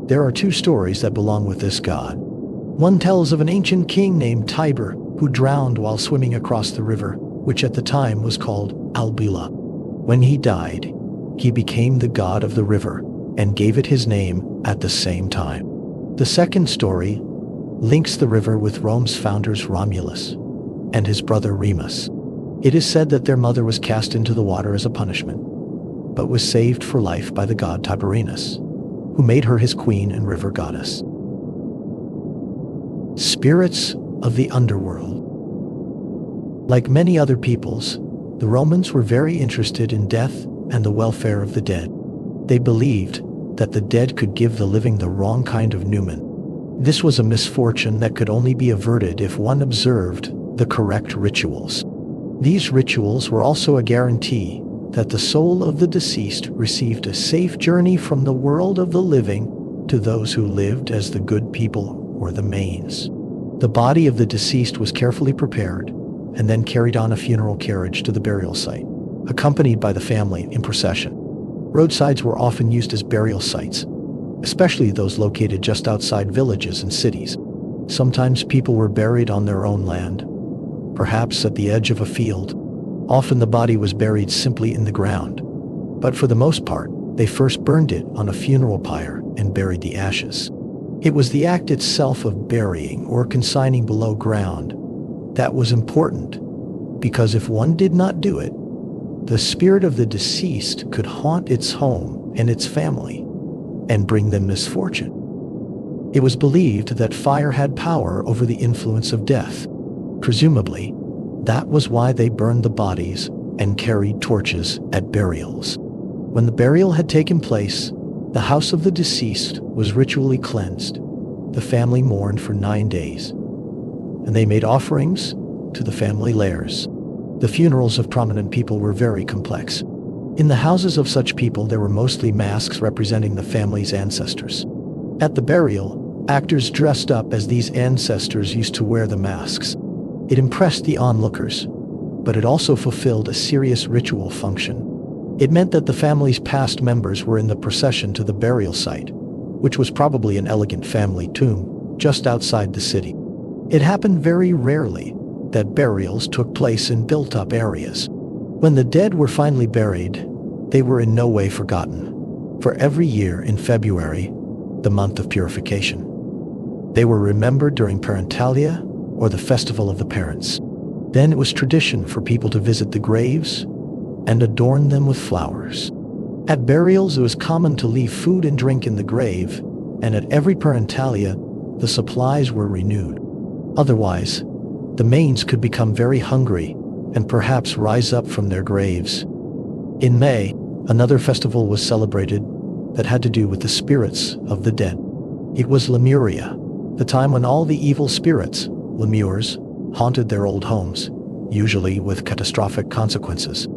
There are two stories that belong with this god. One tells of an ancient king named Tiber who drowned while swimming across the river, which at the time was called Albula. When he died, he became the god of the river and gave it his name at the same time. The second story links the river with Rome's founders Romulus and his brother Remus. It is said that their mother was cast into the water as a punishment, but was saved for life by the god Tiberinus, who made her his queen and river goddess. Spirits of the underworld. Like many other peoples, the Romans were very interested in death and the welfare of the dead. They believed that the dead could give the living the wrong kind of numen. This was a misfortune that could only be averted if one observed the correct rituals. These rituals were also a guarantee that the soul of the deceased received a safe journey from the world of the living to those who lived as the good people or the manes. The body of the deceased was carefully prepared and then carried on a funeral carriage to the burial site, accompanied by the family in procession. Roadsides were often used as burial sites, especially those located just outside villages and cities. Sometimes people were buried on their own land, perhaps at the edge of a field. Often the body was buried simply in the ground, but for the most part, they first burned it on a funeral pyre and buried the ashes. It was the act itself of burying or consigning below ground that was important, because if one did not do it, the spirit of the deceased could haunt its home and its family and bring them misfortune. It was believed that fire had power over the influence of death. Presumably, that was why they burned the bodies and carried torches at burials. When the burial had taken place, the house of the deceased was ritually cleansed. The family mourned for 9 days, and they made offerings to the family lairs. The funerals of prominent people were very complex. In the houses of such people, there were mostly masks representing the family's ancestors. At the burial, actors dressed up as these ancestors used to wear the masks. It impressed the onlookers, but it also fulfilled a serious ritual function. It meant that the family's past members were in the procession to the burial site, which was probably an elegant family tomb just outside the city. It happened very rarely that burials took place in built-up areas. When the dead were finally buried, they were in no way forgotten. For every year in February, the month of purification, they were remembered during parentalia, or the festival of the parents. Then it was tradition for people to visit the graves and adorn them with flowers. At burials, it was common to leave food and drink in the grave, and at every parentalia, the supplies were renewed. Otherwise, the manes could become very hungry and perhaps rise up from their graves. In May, another festival was celebrated that had to do with the spirits of the dead. It was Lemuria, the time when all the evil spirits, lemures, haunted their old homes, usually with catastrophic consequences.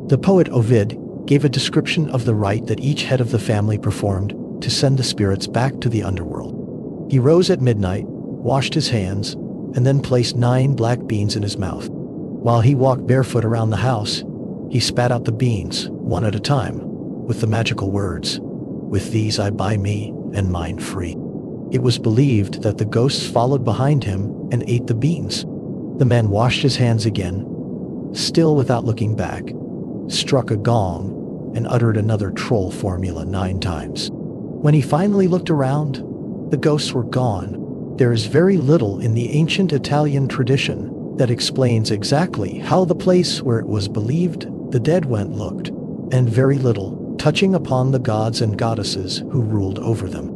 The poet Ovid gave a description of the rite that each head of the family performed to send the spirits back to the underworld. He rose at midnight, washed his hands, and then placed 9 black beans in his mouth. While he walked barefoot around the house, he spat out the beans, one at a time, with the magical words, "With these I buy me and mine free." It was believed that the ghosts followed behind him and ate the beans. The man washed his hands again, still without looking back, struck a gong, and uttered another troll formula 9 times. When he finally looked around, the ghosts were gone. There is very little in the ancient Italian tradition that explains exactly how the place where it was believed the dead went looked, and very little touching upon the gods and goddesses who ruled over them.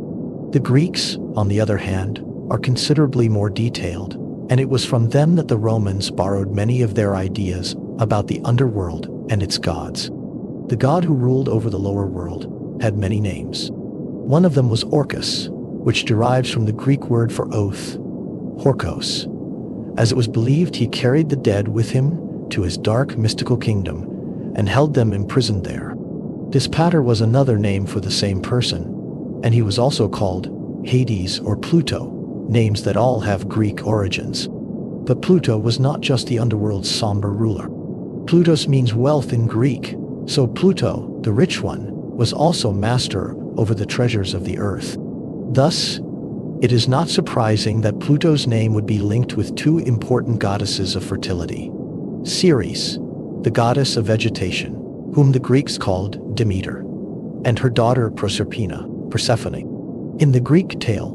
The Greeks, on the other hand, are considerably more detailed, and it was from them that the Romans borrowed many of their ideas about the underworld and its gods. The god who ruled over the lower world had many names. One of them was Orcus, which derives from the Greek word for oath, horkos, as it was believed he carried the dead with him to his dark mystical kingdom and held them imprisoned there. Dispater was another name for the same person, and he was also called Hades or Pluto, names that all have Greek origins. But Pluto was not just the underworld's somber ruler. Plutos means wealth in Greek, so Pluto, the rich one, was also master over the treasures of the earth. Thus, it is not surprising that Pluto's name would be linked with two important goddesses of fertility. Ceres, the goddess of vegetation, whom the Greeks called Demeter, and her daughter Persephone. In the Greek tale,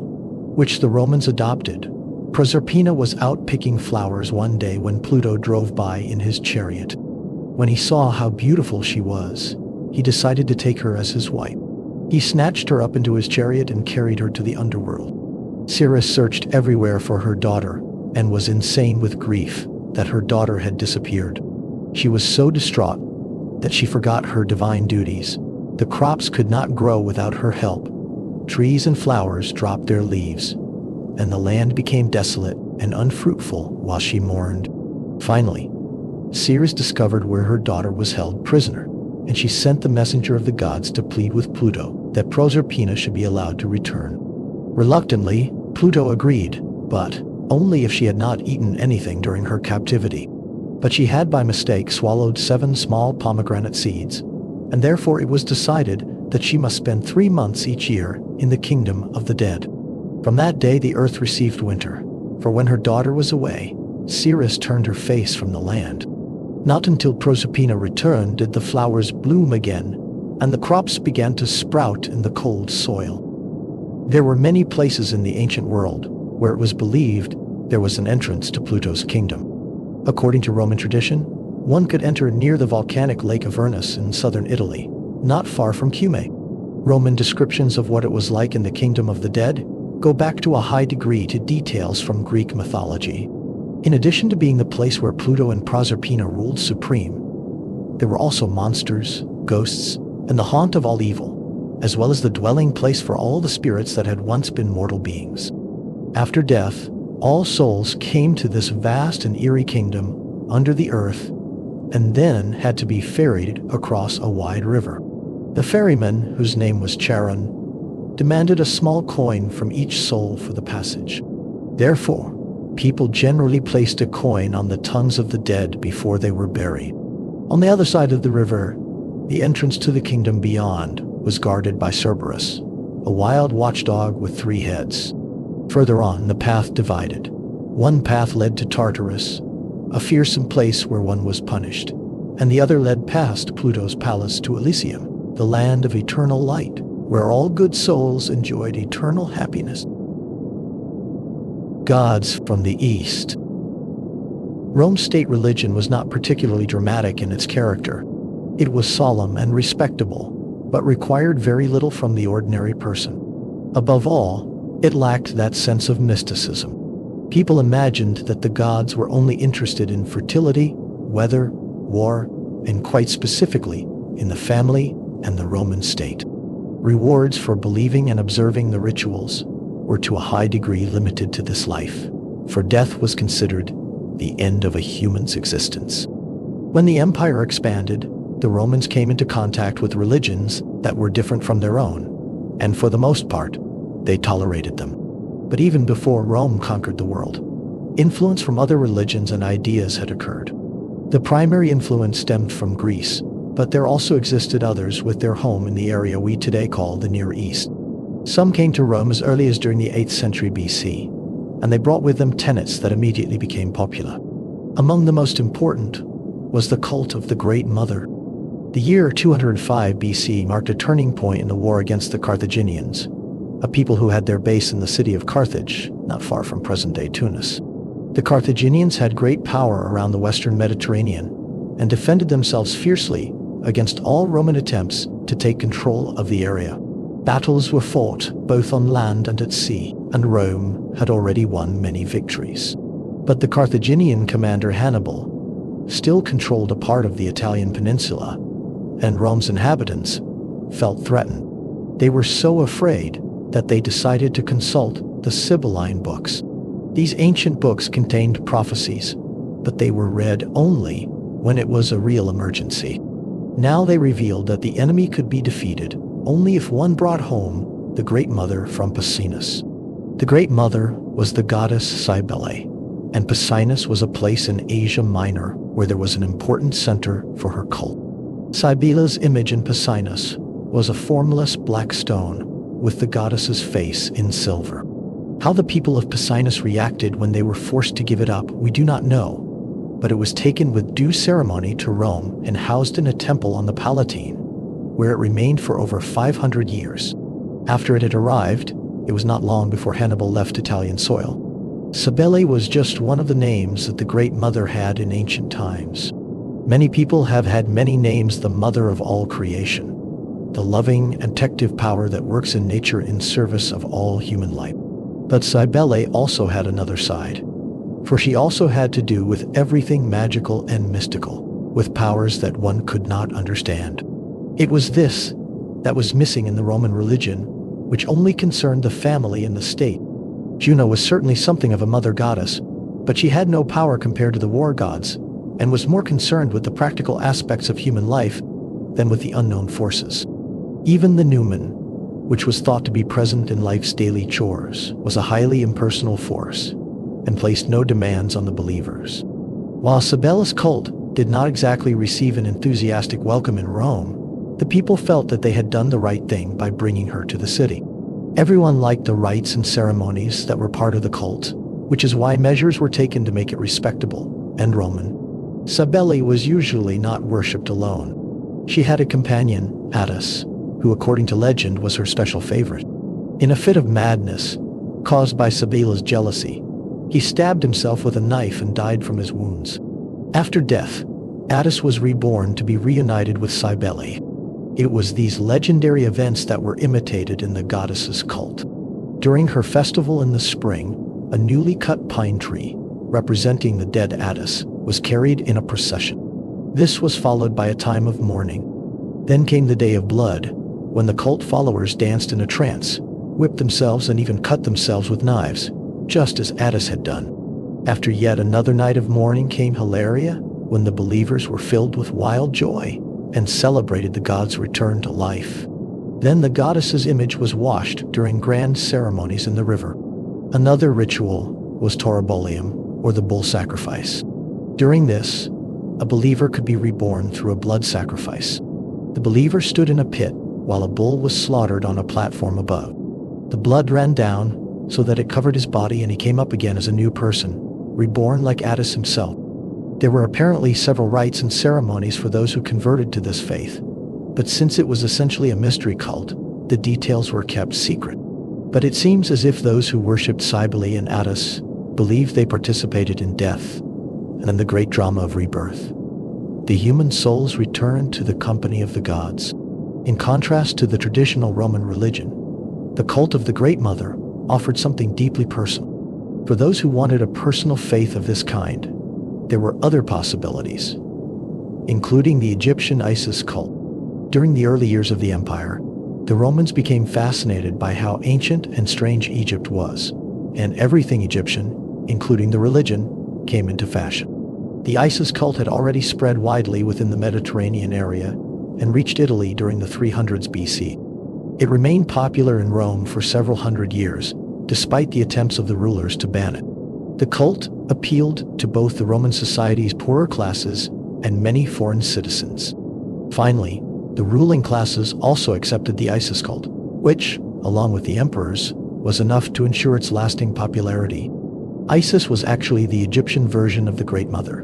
which the Romans adopted, Proserpina was out picking flowers one day when Pluto drove by in his chariot. When he saw how beautiful she was, he decided to take her as his wife. He snatched her up into his chariot and carried her to the underworld. Ceres searched everywhere for her daughter and was insane with grief that her daughter had disappeared. She was so distraught that she forgot her divine duties. The crops could not grow without her help. Trees and flowers dropped their leaves, and the land became desolate and unfruitful while she mourned. Finally, Ceres discovered where her daughter was held prisoner, and she sent the messenger of the gods to plead with Pluto that Proserpina should be allowed to return. Reluctantly, Pluto agreed, but only if she had not eaten anything during her captivity. But she had by mistake swallowed 7 small pomegranate seeds, and therefore it was decided that she must spend 3 months each year in the kingdom of the dead. From that day the earth received winter, for when her daughter was away, Ceres turned her face from the land. Not until Proserpina returned did the flowers bloom again, and the crops began to sprout in the cold soil. There were many places in the ancient world where it was believed there was an entrance to Pluto's kingdom. According to Roman tradition, one could enter near the volcanic lake of Avernus in southern Italy, not far from Cumae. Roman descriptions of what it was like in the kingdom of the dead go back to a high degree to details from Greek mythology. In addition to being the place where Pluto and Proserpina ruled supreme, there were also monsters, ghosts, and the haunt of all evil, as well as the dwelling place for all the spirits that had once been mortal beings. After death, all souls came to this vast and eerie kingdom under the earth, and then had to be ferried across a wide river. The ferryman, whose name was Charon, demanded a small coin from each soul for the passage. Therefore, people generally placed a coin on the tongues of the dead before they were buried. On the other side of the river, the entrance to the kingdom beyond was guarded by Cerberus, a wild watchdog with 3 heads. Further on, the path divided. One path led to Tartarus, a fearsome place where one was punished, and the other led past Pluto's palace to Elysium, the land of eternal light, where all good souls enjoyed eternal happiness. Gods from the East. Rome's state religion was not particularly dramatic in its character. It was solemn and respectable, but required very little from the ordinary person. Above all, it lacked that sense of mysticism. People imagined that the gods were only interested in fertility, weather, war, and quite specifically, in the family and the Roman state. Rewards for believing and observing the rituals were to a high degree limited to this life, for death was considered the end of a human's existence. When the empire expanded, the Romans came into contact with religions that were different from their own, and for the most part, they tolerated them. But even before Rome conquered the world, influence from other religions and ideas had occurred. The primary influence stemmed from Greece, but there also existed others with their home in the area we today call the Near East. Some came to Rome as early as during the 8th century BC, and they brought with them tenets that immediately became popular. Among the most important was the cult of the Great Mother. The year 205 BC marked a turning point in the war against the Carthaginians, a people who had their base in the city of Carthage, not far from present-day Tunis. The Carthaginians had great power around the western Mediterranean and defended themselves fiercely against all Roman attempts to take control of the area. Battles were fought both on land and at sea, and Rome had already won many victories. But the Carthaginian commander Hannibal still controlled a part of the Italian peninsula, and Rome's inhabitants felt threatened. They were so afraid that they decided to consult the Sibylline books. These ancient books contained prophecies, but they were read only when it was a real emergency. Now they revealed that the enemy could be defeated only if one brought home the Great Mother from Pessinus. The Great Mother was the goddess Cybele, and Pessinus was a place in Asia Minor where there was an important center for her cult. Cybele's image in Pessinus was a formless black stone with the goddess's face in silver. How the people of Pessinus reacted when they were forced to give it up, we do not know, but it was taken with due ceremony to Rome and housed in a temple on the Palatine, where it remained for over 500 years. After it had arrived, it was not long before Hannibal left Italian soil. Cybele was just one of the names that the Great Mother had in ancient times. Many people have had many names: the mother of all creation, the loving and protective power that works in nature in service of all human life. But Cybele also had another side, for she also had to do with everything magical and mystical, with powers that one could not understand. It was this that was missing in the Roman religion, which only concerned the family and the state. Juno was certainly something of a mother goddess, but she had no power compared to the war gods, and was more concerned with the practical aspects of human life than with the unknown forces. Even the numen, which was thought to be present in life's daily chores, was a highly impersonal force, and placed no demands on the believers. While Cybele's cult did not exactly receive an enthusiastic welcome in Rome, the people felt that they had done the right thing by bringing her to the city. Everyone liked the rites and ceremonies that were part of the cult, which is why measures were taken to make it respectable and Roman. Cybele was usually not worshipped alone. She had a companion, Aeneas, who according to legend was her special favorite. In a fit of madness, caused by Cybele's jealousy, he stabbed himself with a knife and died from his wounds. After death, Aeneas was reborn to be reunited with Cybele. It was these legendary events that were imitated in the goddess's cult. During her festival in the spring, a newly cut pine tree, representing the dead Aeneas, was carried in a procession. This was followed by a time of mourning. Then came the Day of Blood, when the cult followers danced in a trance, whipped themselves and even cut themselves with knives, just as Aeneas had done. After yet another night of mourning came Hilaria, when the believers were filled with wild joy and celebrated the god's return to life. Then the goddess's image was washed during grand ceremonies in the river. Another ritual was Taurobolium, or the bull sacrifice. During this, a believer could be reborn through a blood sacrifice. The believer stood in a pit while a bull was slaughtered on a platform above. The blood ran down so that it covered his body, and he came up again as a new person, reborn like Aeneas himself. There were apparently several rites and ceremonies for those who converted to this faith, but since it was essentially a mystery cult, the details were kept secret. But it seems as if those who worshipped Cybele and Aeneas believed they participated in death and in the great drama of rebirth. The human souls returned to the company of the gods. In contrast to the traditional Roman religion, the cult of the Great Mother offered something deeply personal. For those who wanted a personal faith of this kind, there were other possibilities, including the Egyptian Isis cult. During the early years of the empire, the Romans became fascinated by how ancient and strange Egypt was, and everything Egyptian, including the religion, came into fashion. The Isis cult had already spread widely within the Mediterranean area and reached Italy during the 300s BC. It remained popular in Rome for several hundred years, despite the attempts of the rulers to ban it. The cult appealed to both the Roman society's poorer classes and many foreign citizens. Finally, the ruling classes also accepted the Isis cult, which, along with the emperors, was enough to ensure its lasting popularity. Isis was actually the Egyptian version of the Great Mother.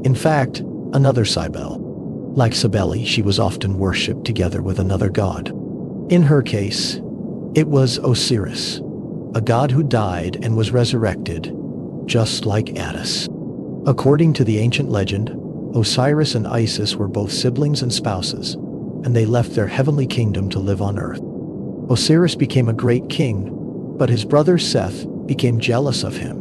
In fact, another Cybele. Like Cybele, she was often worshipped together with another god. In her case, it was Osiris, a god who died and was resurrected, just like Aeneas. According to the ancient legend, Osiris and Isis were both siblings and spouses, and they left their heavenly kingdom to live on earth. Osiris became a great king, but his brother Seth became jealous of him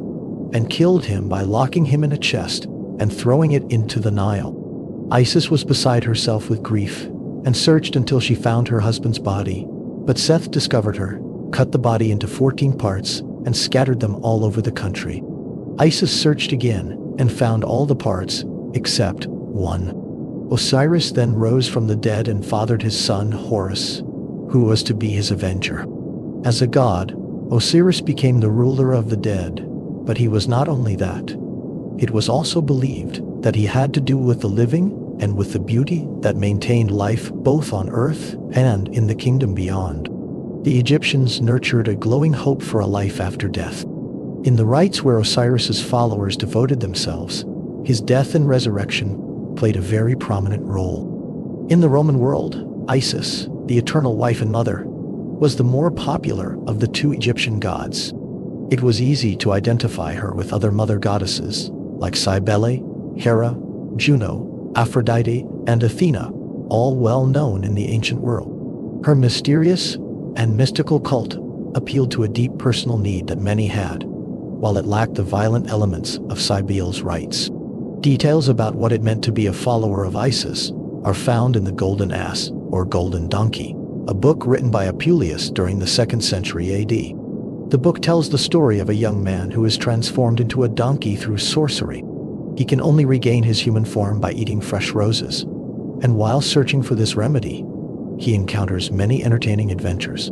and killed him by locking him in a chest and throwing it into the Nile. Isis was beside herself with grief and searched until she found her husband's body, but Seth discovered her, cut the body into 14 parts, and scattered them all over the country. Isis searched again and found all the parts except one. Osiris then rose from the dead and fathered his son Horus, who was to be his avenger. As a god, Osiris became the ruler of the dead, but he was not only that. It was also believed that he had to do with the living and with the beauty that maintained life both on earth and in the kingdom beyond. The Egyptians nurtured a glowing hope for a life after death. In the rites where Osiris's followers devoted themselves, his death and resurrection played a very prominent role. In the Roman world, Isis, the eternal wife and mother, was the more popular of the two Egyptian gods. It was easy to identify her with other mother goddesses like Cybele, Hera, Juno, Aphrodite, and Athena, all well known in the ancient world. Her mysterious and mystical cult appealed to a deep personal need that many had, while it lacked the violent elements of Cybele's rites. Details about what it meant to be a follower of Isis are found in The Golden Ass, or Golden Donkey, a book written by Apuleius during the 2nd century AD. The book tells the story of a young man who is transformed into a donkey through sorcery. He can only regain his human form by eating fresh roses, and while searching for this remedy, he encounters many entertaining adventures.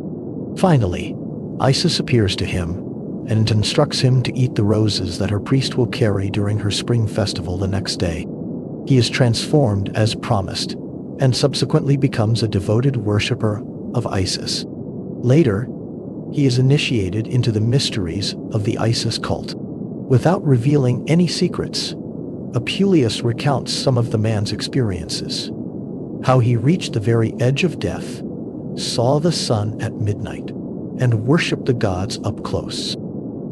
Finally, Isis appears to him and instructs him to eat the roses that her priest will carry during her spring festival the next day. He is transformed as promised, and subsequently becomes a devoted worshipper of Isis. Later, he is initiated into the mysteries of the Isis cult. Without revealing any secrets, Apuleius recounts some of the man's experiences. How he reached the very edge of death, saw the sun at midnight, and worshipped the gods up close.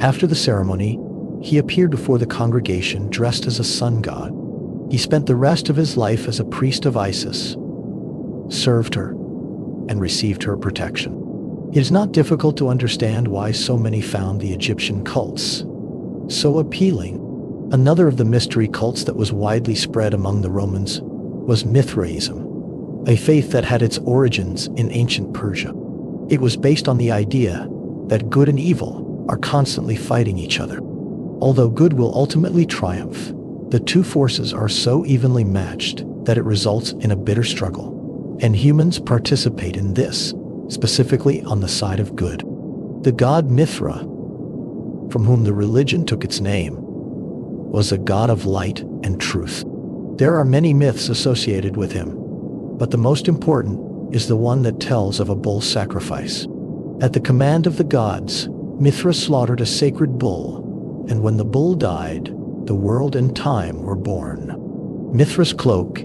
After the ceremony, he appeared before the congregation dressed as a sun god. He spent the rest of his life as a priest of Isis, served her, and received her protection. It is not difficult to understand why so many found the Egyptian cults so appealing. Another of the mystery cults that was widely spread among the Romans was Mithraism, a faith that had its origins in ancient Persia. It was based on the idea that good and evil are constantly fighting each other. Although good will ultimately triumph, the two forces are so evenly matched that it results in a bitter struggle, and humans participate in this, specifically on the side of good. The god Mithra, from whom the religion took its name, was a god of light and truth. There are many myths associated with him, but the most important is the one that tells of a bull sacrifice. At the command of the gods, Mithra slaughtered a sacred bull, and when the bull died, the world and time were born. Mithra's cloak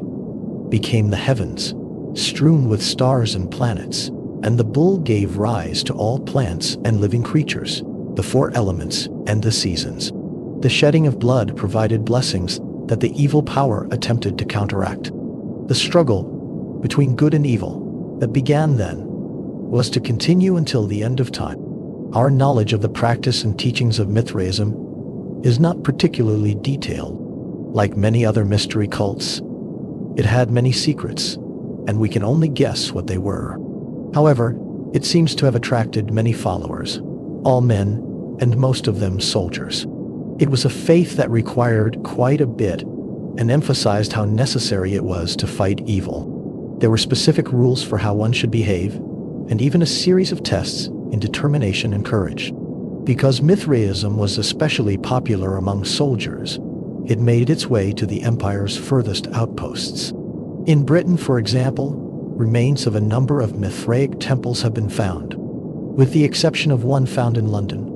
became the heavens, strewn with stars and planets, and the bull gave rise to all plants and living creatures, the four elements, and the seasons. The shedding of blood provided blessings that the evil power attempted to counteract. The struggle between good and evil that began then was to continue until the end of time. Our knowledge of the practice and teachings of Mithraism is not particularly detailed. Like many other mystery cults, it had many secrets, and we can only guess what they were. However, it seems to have attracted many followers, all men, and most of them soldiers. It was a faith that required quite a bit and emphasized how necessary it was to fight evil. There were specific rules for how one should behave, and even a series of tests in determination and courage. Because Mithraism was especially popular among soldiers, it made its way to the empire's furthest outposts. In Britain, for example, remains of a number of Mithraic temples have been found. With the exception of one found in London,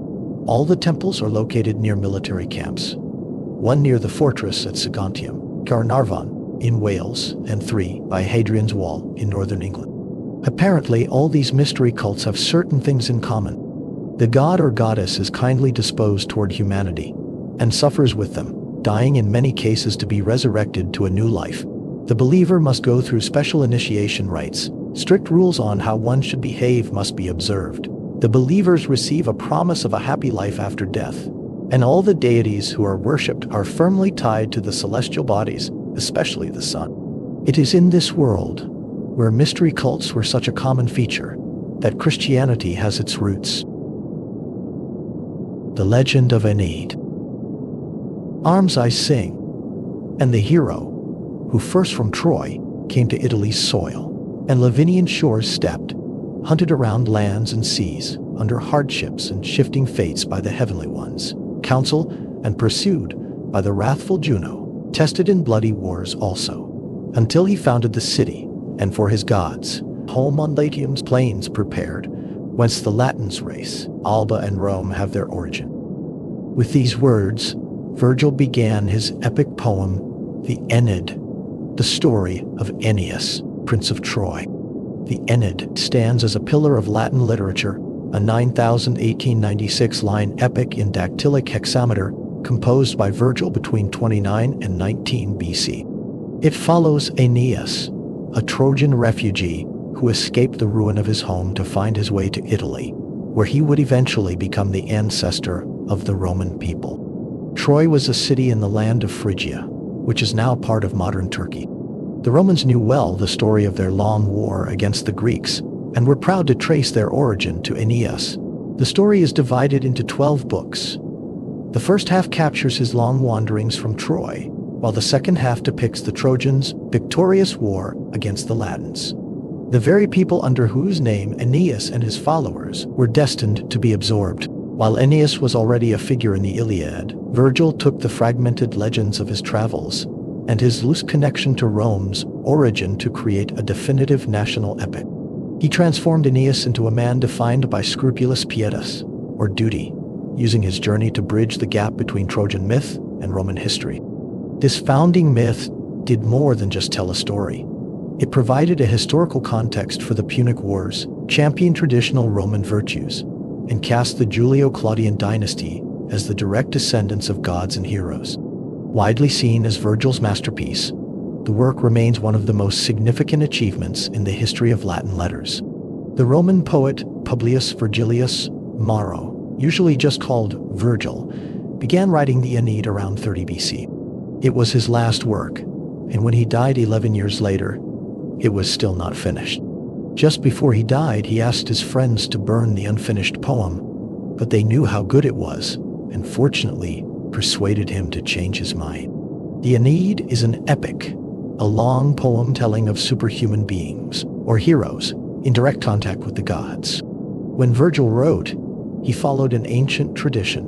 all the temples are located near military camps. One near the fortress at Saguntium, Carnarvon, in Wales, and 3 by Hadrian's Wall in northern England. Apparently, all these mystery cults have certain things in common. The god or goddess is kindly disposed toward humanity and suffers with them, dying in many cases to be resurrected to a new life. The believer must go through special initiation rites Strict rules on how one should behave must be observed. The believers receive a promise of a happy life after death, and all the deities who are worshipped are firmly tied to the celestial bodies, especially the sun. It is in this world, where mystery cults were such a common feature, that Christianity has its roots. The legend of Aeneas. Arms I sing, and the hero, who first from Troy came to Italy's soil, and Lavinian shores stepped, hunted around lands and seas, under hardships and shifting fates by the heavenly ones, counsel and pursued by the wrathful Juno, tested in bloody wars also, until he founded the city, and for his gods, home on Latium's plains prepared, whence the Latins race, Alba and Rome have their origin. With these words, Virgil began his epic poem, the Aeneid, the story of Aeneas, Prince of Troy. The Aeneid stands as a pillar of Latin literature, a 9,1896-line epic in dactylic hexameter composed by Virgil between 29 and 19 BC. It follows Aeneas, a Trojan refugee who escaped the ruin of his home to find his way to Italy, where he would eventually become the ancestor of the Roman people. Troy was a city in the land of Phrygia, which is now part of modern Turkey. The Romans knew well the story of their long war against the Greeks and were proud to trace their origin to Aeneas. The story is divided into 12 books. The first half captures his long wanderings from Troy, while the second half depicts the Trojans' victorious war against the Latins, the very people under whose name Aeneas and his followers were destined to be absorbed. While Aeneas was already a figure in the Iliad, Virgil took the fragmented legends of his travels and his loose connection to Rome's origin to create a definitive national epic. He transformed Aeneas into a man defined by scrupulous pietas, or duty, using his journey to bridge the gap between Trojan myth and Roman history. This founding myth did more than just tell a story. It provided a historical context for the Punic Wars, championed traditional Roman virtues, and cast the Julio-Claudian dynasty as the direct descendants of gods and heroes. Widely seen as Virgil's masterpiece, the work remains one of the most significant achievements in the history of Latin letters. The Roman poet Publius Virgilius Maro, usually just called Virgil, began writing the Aeneid around 30 BC. It was his last work, and when he died 11 years later, it was still not finished. Just before he died, he asked his friends to burn the unfinished poem, but they knew how good it was, and fortunately persuaded him to change his mind. The Aeneid is an epic, a long poem telling of superhuman beings, or heroes, in direct contact with the gods. When Virgil wrote, he followed an ancient tradition.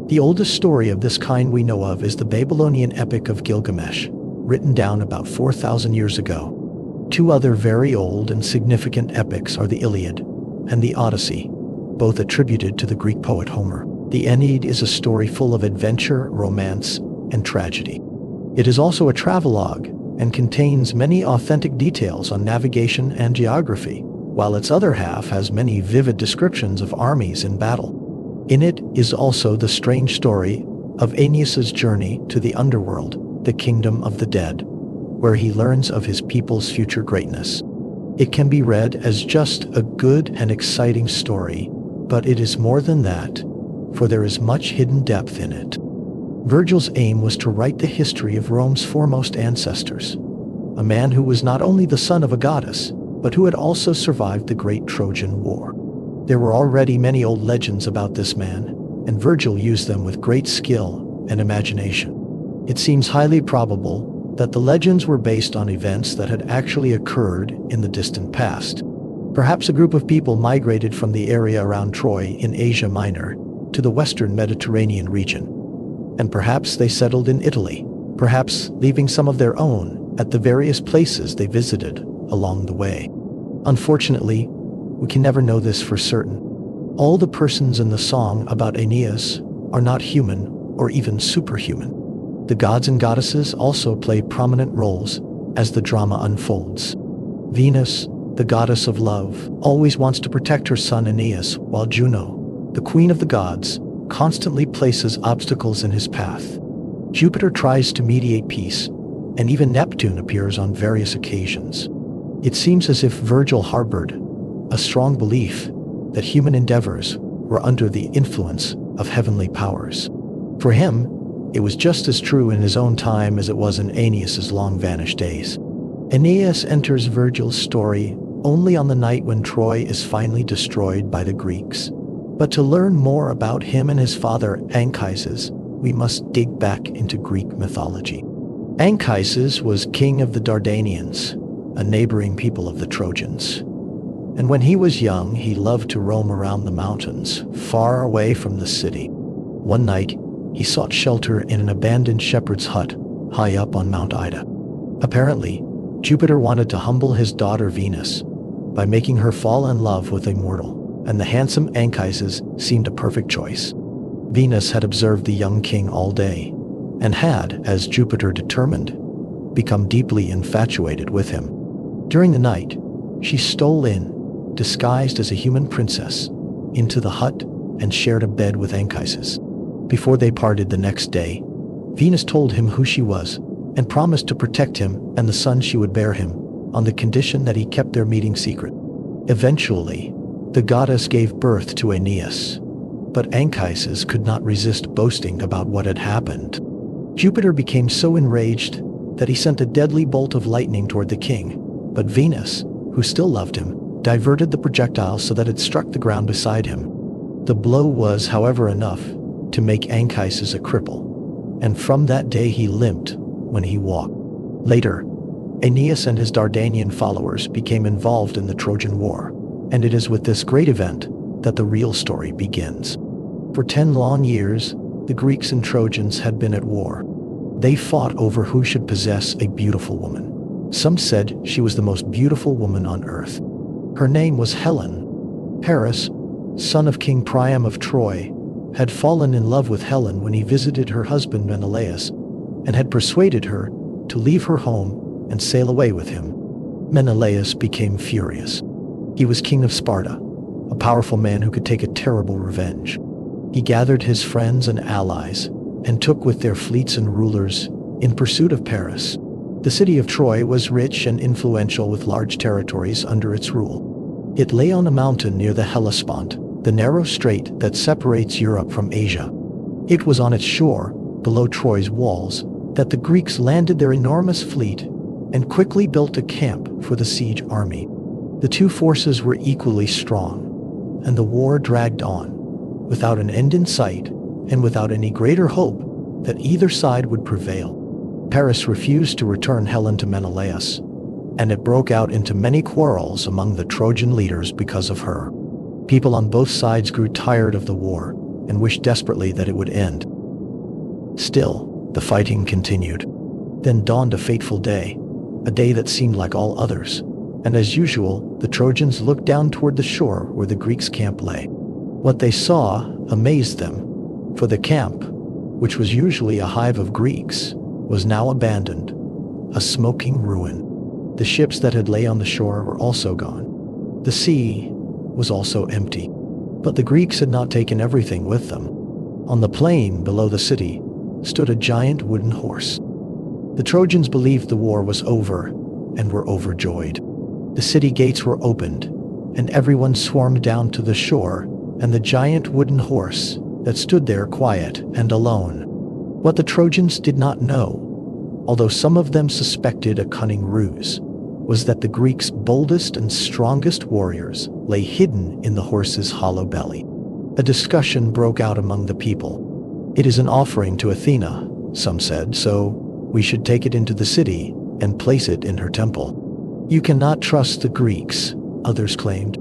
The oldest story of this kind we know of is the Babylonian epic of Gilgamesh, written down about 4,000 years ago. Two other very old and significant epics are the Iliad and the Odessey, both attributed to the Greek poet Homer. The Aeneid is a story full of adventure, romance, and tragedy. It is also a travelogue and contains many authentic details on navigation and geography, while its other half has many vivid descriptions of armies in battle. In it is also the strange story of Aeneas's journey to the underworld, the kingdom of the dead, where he learns of his people's future greatness. It can be read as just a good and exciting story, but it is more than that, for there is much hidden depth in it. Virgil's aim was to write the history of Rome's foremost ancestors, a man who was not only the son of a goddess, but who had also survived the Great Trojan War. There were already many old legends about this man, and Virgil used them with great skill and imagination. It seems highly probable that the legends were based on events that had actually occurred in the distant past. Perhaps a group of people migrated from the area around Troy in Asia Minor to the western Mediterranean region, and perhaps they settled in Italy, perhaps leaving some of their own at the various places they visited along the way. Unfortunately, we can never know this for certain. All the persons in the song about Aeneas are not human or even superhuman. The gods and goddesses also play prominent roles as the drama unfolds. Venus, the goddess of love, always wants to protect her son Aeneas, while Juno, the queen of the gods, constantly places obstacles in his path. Jupiter tries to mediate peace, and even Neptune appears on various occasions. It seems as if Virgil harbored a strong belief that human endeavors were under the influence of heavenly powers. For him, it was just as true in his own time as it was in Aeneas's long-vanished days. Aeneas enters Virgil's story only on the night when Troy is finally destroyed by the Greeks. But to learn more about him and his father Anchises, we must dig back into Greek mythology. Anchises was king of the Dardanians, a neighboring people of the Trojans. And when he was young, he loved to roam around the mountains, far away from the city. One night, he sought shelter in an abandoned shepherd's hut high up on Mount Ida. Apparently, Jupiter wanted to humble his daughter Venus by making her fall in love with a mortal, and the handsome Anchises seemed a perfect choice. Venus had observed the young king all day, and had, as Jupiter determined, become deeply infatuated with him. During the night, she stole in, disguised as a human princess, into the hut and shared a bed with Anchises. Before they parted the next day, Venus told him who she was and promised to protect him and the son she would bear him, on the condition that he kept their meeting secret. Eventually, the goddess gave birth to Aeneas, but Anchises could not resist boasting about what had happened. Jupiter became so enraged that he sent a deadly bolt of lightning toward the king, but Venus, who still loved him, diverted the projectile so that it struck the ground beside him. The blow was, however, enough to make Anchises a cripple, and from that day he limped when he walked. Later, Aeneas and his Dardanian followers became involved in the Trojan War, and it is with this great event that the real story begins. For 10 long years, the Greeks and Trojans had been at war. They fought over who should possess a beautiful woman. Some said she was the most beautiful woman on earth. Her name was Helen. Paris, son of King Priam of Troy, had fallen in love with Helen when he visited her husband Menelaus, and had persuaded her to leave her home and sail away with him. Menelaus became furious. He was king of Sparta, a powerful man who could take a terrible revenge. He gathered his friends and allies and took with their fleets and rulers in pursuit of Paris. The city of Troy was rich and influential with large territories under its rule. It lay on a mountain near the Hellespont, the narrow strait that separates Europe from Asia. It was on its shore, below Troy's walls, that the Greeks landed their enormous fleet and quickly built a camp for the siege army. The two forces were equally strong, and the war dragged on, without an end in sight and without any greater hope that either side would prevail. Paris refused to return Helen to Menelaus, and it broke out into many quarrels among the Trojan leaders because of her. People on both sides grew tired of the war and wished desperately that it would end. Still, the fighting continued. Then dawned a fateful day, a day that seemed like all others, and as usual, the Trojans looked down toward the shore where the Greeks' camp lay. What they saw amazed them, for the camp, which was usually a hive of Greeks, was now abandoned, a smoking ruin. The ships that had lay on the shore were also gone. The sea was also empty. But the Greeks had not taken everything with them. On the plain below the city stood a giant wooden horse. The Trojans believed the war was over and were overjoyed. The city gates were opened, and everyone swarmed down to the shore and the giant wooden horse that stood there quiet and alone. What the Trojans did not know, although some of them suspected a cunning ruse, was that the Greeks' boldest and strongest warriors lay hidden in the horse's hollow belly. A discussion broke out among the people. "It is an offering to Athena," some said, "so we should take it into the city and place it in her temple." "You cannot trust the Greeks," others claimed.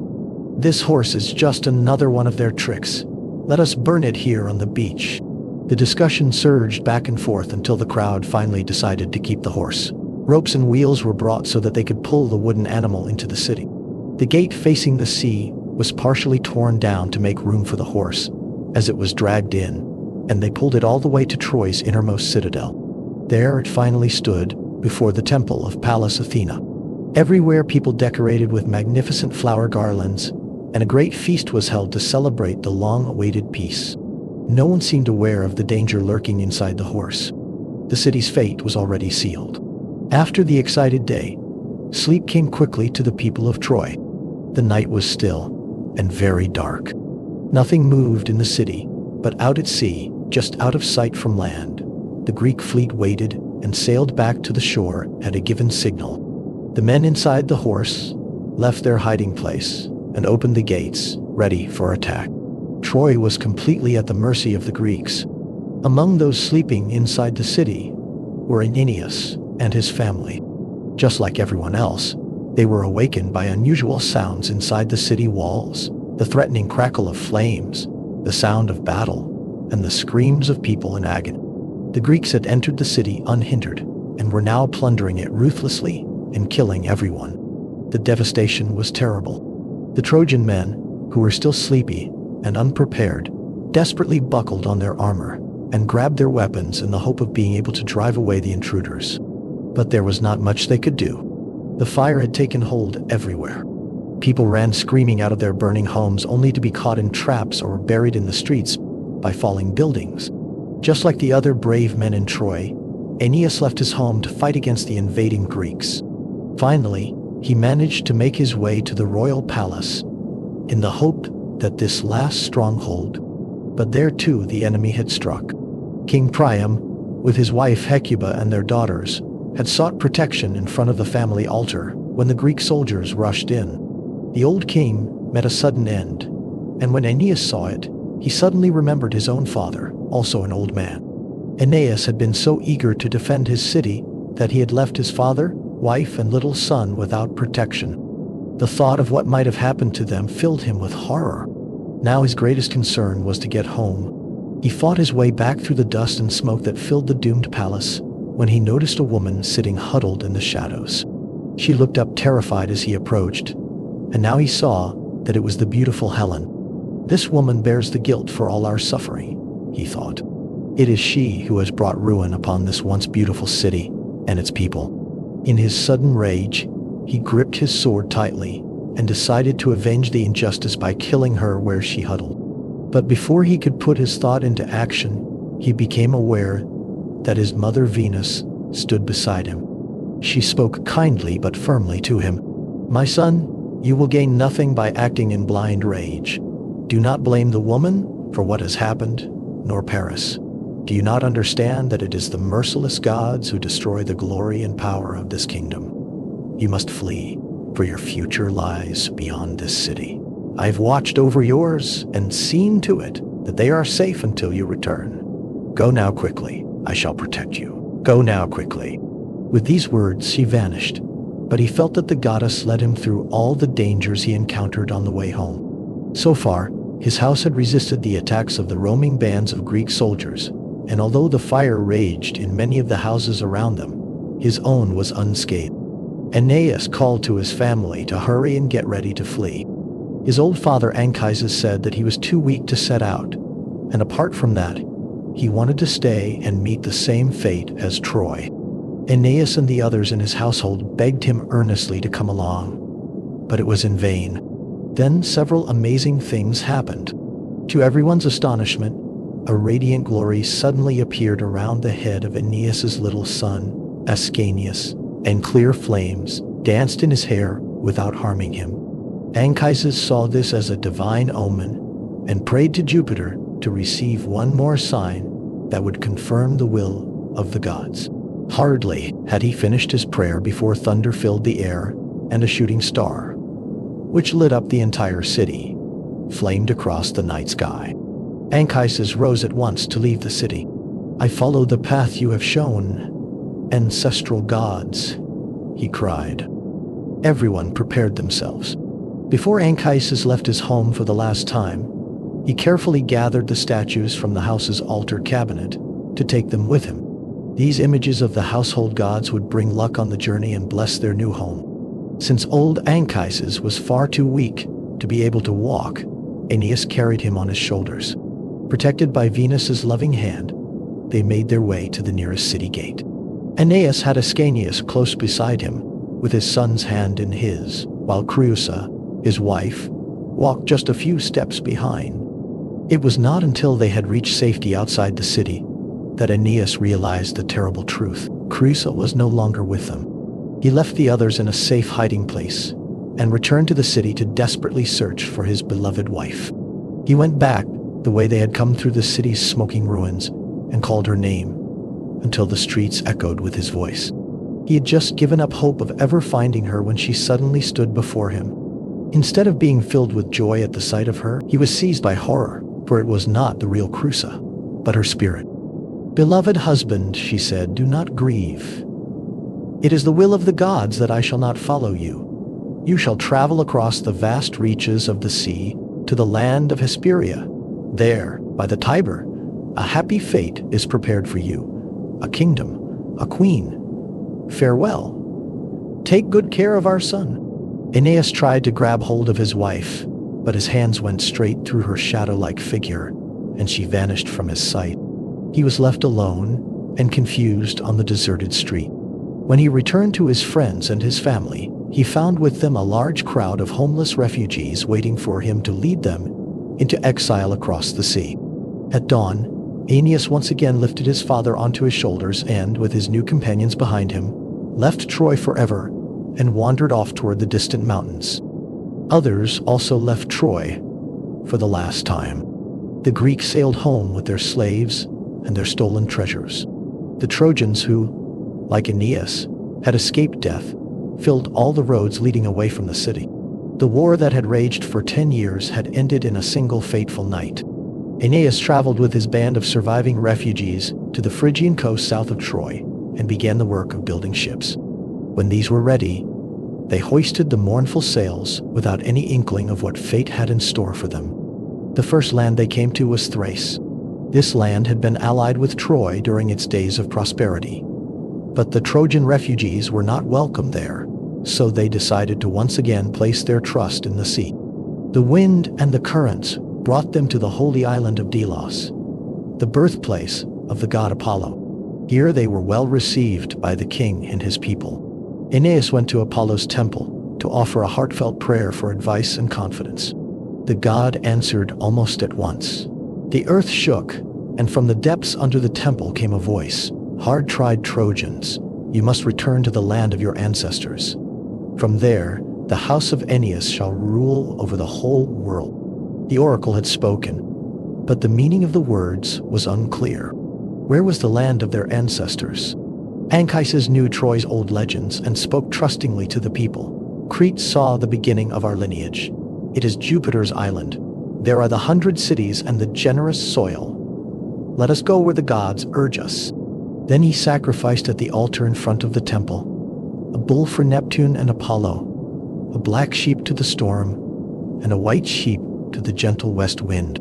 "This horse is just another one of their tricks. Let us burn it here on the beach." The discussion surged back and forth until the crowd finally decided to keep the horse. Ropes and wheels were brought so that they could pull the wooden animal into the city. The gate facing the sea was partially torn down to make room for the horse as it was dragged in, and they pulled it all the way to Troy's innermost citadel. There it finally stood before the temple of Pallas Athena. Everywhere people decorated with magnificent flower garlands, and a great feast was held to celebrate the long-awaited peace. No one seemed aware of the danger lurking inside the horse. The city's fate was already sealed. After the excited day, Sleep came quickly to the people of Troy. The night was still and very dark. Nothing moved in the city, but out at sea, just out of sight from land, the Greek fleet waited and sailed back to the shore at a given signal. The men inside the horse left their hiding place and opened the gates, ready for attack. Troy was completely at the mercy of the Greeks. Among those sleeping inside the city were Aeneas and his family. Just like everyone else, they were awakened by unusual sounds inside the city walls, the threatening crackle of flames, the sound of battle, and the screams of people in agony. The Greeks had entered the city unhindered and were now plundering it ruthlessly and killing everyone. The devastation was terrible. The Trojan men, who were still sleepy and unprepared, desperately buckled on their armor and grabbed their weapons in the hope of being able to drive away the intruders. But there was not much they could do. The fire had taken hold everywhere. People ran screaming out of their burning homes only to be caught in traps or buried in the streets by falling buildings. Just like the other brave men in Troy, Aeneas left his home to fight against the invading Greeks. Finally, he managed to make his way to the royal palace in the hope that this last stronghold, but there too the enemy had struck. King Priam, with his wife Hecuba and their daughters, had sought protection in front of the family altar when the Greek soldiers rushed in. The old king met a sudden end, and when Aeneas saw it, he suddenly remembered his own father, also an old man. Aeneas had been so eager to defend his city that he had left his father, wife, and little son without protection. The thought of what might have happened to them filled him with horror. Now his greatest concern was to get home. He fought his way back through the dust and smoke that filled the doomed palace when he noticed a woman sitting huddled in the shadows. She looked up terrified as he approached, and now he saw that it was the beautiful Helen. This woman bears the guilt for all our suffering, he thought. It is she who has brought ruin upon this once beautiful city and its people. In his sudden rage, he gripped his sword tightly and decided to avenge the injustice by killing her where she huddled. But before he could put his thought into action, he became aware that his mother Venus stood beside him. She spoke kindly but firmly to him. "My son, you will gain nothing by acting in blind rage. Do not blame the woman for what has happened, nor Paris. Do you not understand that it is the merciless gods who destroy the glory and power of this kingdom? You must flee, for your future lies beyond this city. I have watched over yours and seen to it that they are safe until you return. Go now quickly. I shall protect you. Go now quickly." With these words, she vanished, but he felt that the goddess led him through all the dangers he encountered on the way home. So far, his house had resisted the attacks of the roaming bands of Greek soldiers, and although the fire raged in many of the houses around them, his own was unscathed. Aeneas called to his family to hurry and get ready to flee. His old father Anchises said that he was too weak to set out, and apart from that, he wanted to stay and meet the same fate as Troy. Aeneas and the others in his household begged him earnestly to come along, but it was in vain. Then several amazing things happened. To everyone's astonishment, a radiant glory suddenly appeared around the head of Aeneas's little son, Ascanius, and clear flames danced in his hair without harming him. Anchises saw this as a divine omen and prayed to Jupiter to receive one more sign that would confirm the will of the gods. Hardly had he finished his prayer before thunder filled the air and a shooting star, which lit up the entire city, flamed across the night sky. Anchises rose at once to leave the city. "I follow the path you have shown, ancestral gods," he cried. Everyone prepared themselves. Before Anchises left his home for the last time, he carefully gathered the statues from the house's altar cabinet to take them with him. These images of the household gods would bring luck on the journey and bless their new home. Since old Anchises was far too weak to be able to walk, Aeneas carried him on his shoulders. Protected by Venus's loving hand, they made their way to the nearest city gate. Aeneas had Ascanius close beside him, with his son's hand in his, while Creusa, his wife, walked just a few steps behind. It was not until they had reached safety outside the city that Aeneas realized the terrible truth. Creusa was no longer with them. He left the others in a safe hiding place and returned to the city to desperately search for his beloved wife. He went back the way they had come through the city's smoking ruins and called her name until the streets echoed with his voice. He had just given up hope of ever finding her when she suddenly stood before him. Instead of being filled with joy at the sight of her, he was seized by horror, for it was not the real Crusa, but her spirit. "Beloved husband," she said, "do not grieve. It is the will of the gods that I shall not follow you. You shall travel across the vast reaches of the sea to the land of Hesperia. There, by the Tiber, a happy fate is prepared for you, a kingdom, a queen. Farewell. Take good care of our son." Aeneas tried to grab hold of his wife, but his hands went straight through her shadow-like figure, and she vanished from his sight. He was left alone and confused on the deserted street. When he returned to his friends and his family, he found with them a large crowd of homeless refugees waiting for him to lead them into exile across the sea. At dawn, Aeneas once again lifted his father onto his shoulders and, with his new companions behind him, left Troy forever and wandered off toward the distant mountains. Others also left Troy for the last time. The Greeks sailed home with their slaves and their stolen treasures. The Trojans who, like Aeneas, had escaped death, filled all the roads leading away from the city. The war that had raged for 10 years had ended in a single fateful night. Aeneas traveled with his band of surviving refugees to the Phrygian coast south of Troy and began the work of building ships. When these were ready, they hoisted the mournful sails without any inkling of what fate had in store for them. The first land they came to was Thrace. This land had been allied with Troy during its days of prosperity. But the Trojan refugees were not welcome there, so they decided to once again place their trust in the sea. The wind and the currents brought them to the holy island of Delos, the birthplace of the god Apollo. Here they were well received by the king and his people. Aeneas went to Apollo's temple to offer a heartfelt prayer for advice and confidence. The god answered almost at once. The earth shook, and from the depths under the temple came a voice. "Hard-tried Trojans, you must return to the land of your ancestors. From there, the house of Aeneas shall rule over the whole world." The oracle had spoken, but the meaning of the words was unclear. Where was the land of their ancestors? Anchises knew Troy's old legends and spoke trustingly to the people. "Crete saw the beginning of our lineage. It is Jupiter's island. There are the 100 cities and the generous soil. Let us go where the gods urge us." Then he sacrificed at the altar in front of the temple, a bull for Neptune and Apollo, a black sheep to the storm, and a white sheep to the gentle west wind.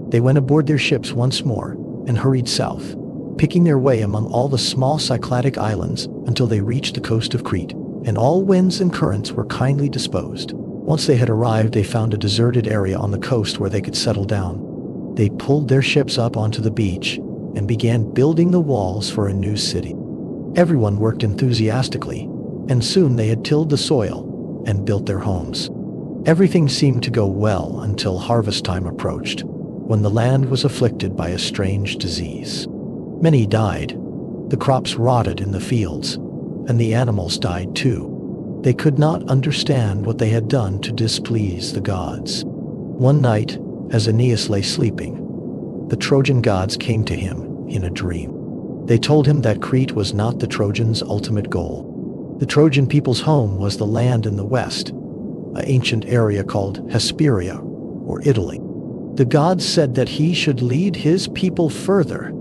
They went aboard their ships once more and hurried south, picking their way among all the small Cycladic islands until they reached the coast of Crete, and all winds and currents were kindly disposed. Once they had arrived, they found a deserted area on the coast where they could settle down. They pulled their ships up onto the beach and began building the walls for a new city. Everyone worked enthusiastically, and soon they had tilled the soil and built their homes. Everything seemed to go well until harvest time approached, when the land was afflicted by a strange disease. Many died, the crops rotted in the fields, and the animals died too. They could not understand what they had done to displease the gods. One night, as Aeneas lay sleeping, the Trojan gods came to him in a dream. They told him that Crete was not the Trojans' ultimate goal. The Trojan people's home was the land in the west, an ancient area called Hesperia, or Italy. The gods said that he should lead his people further,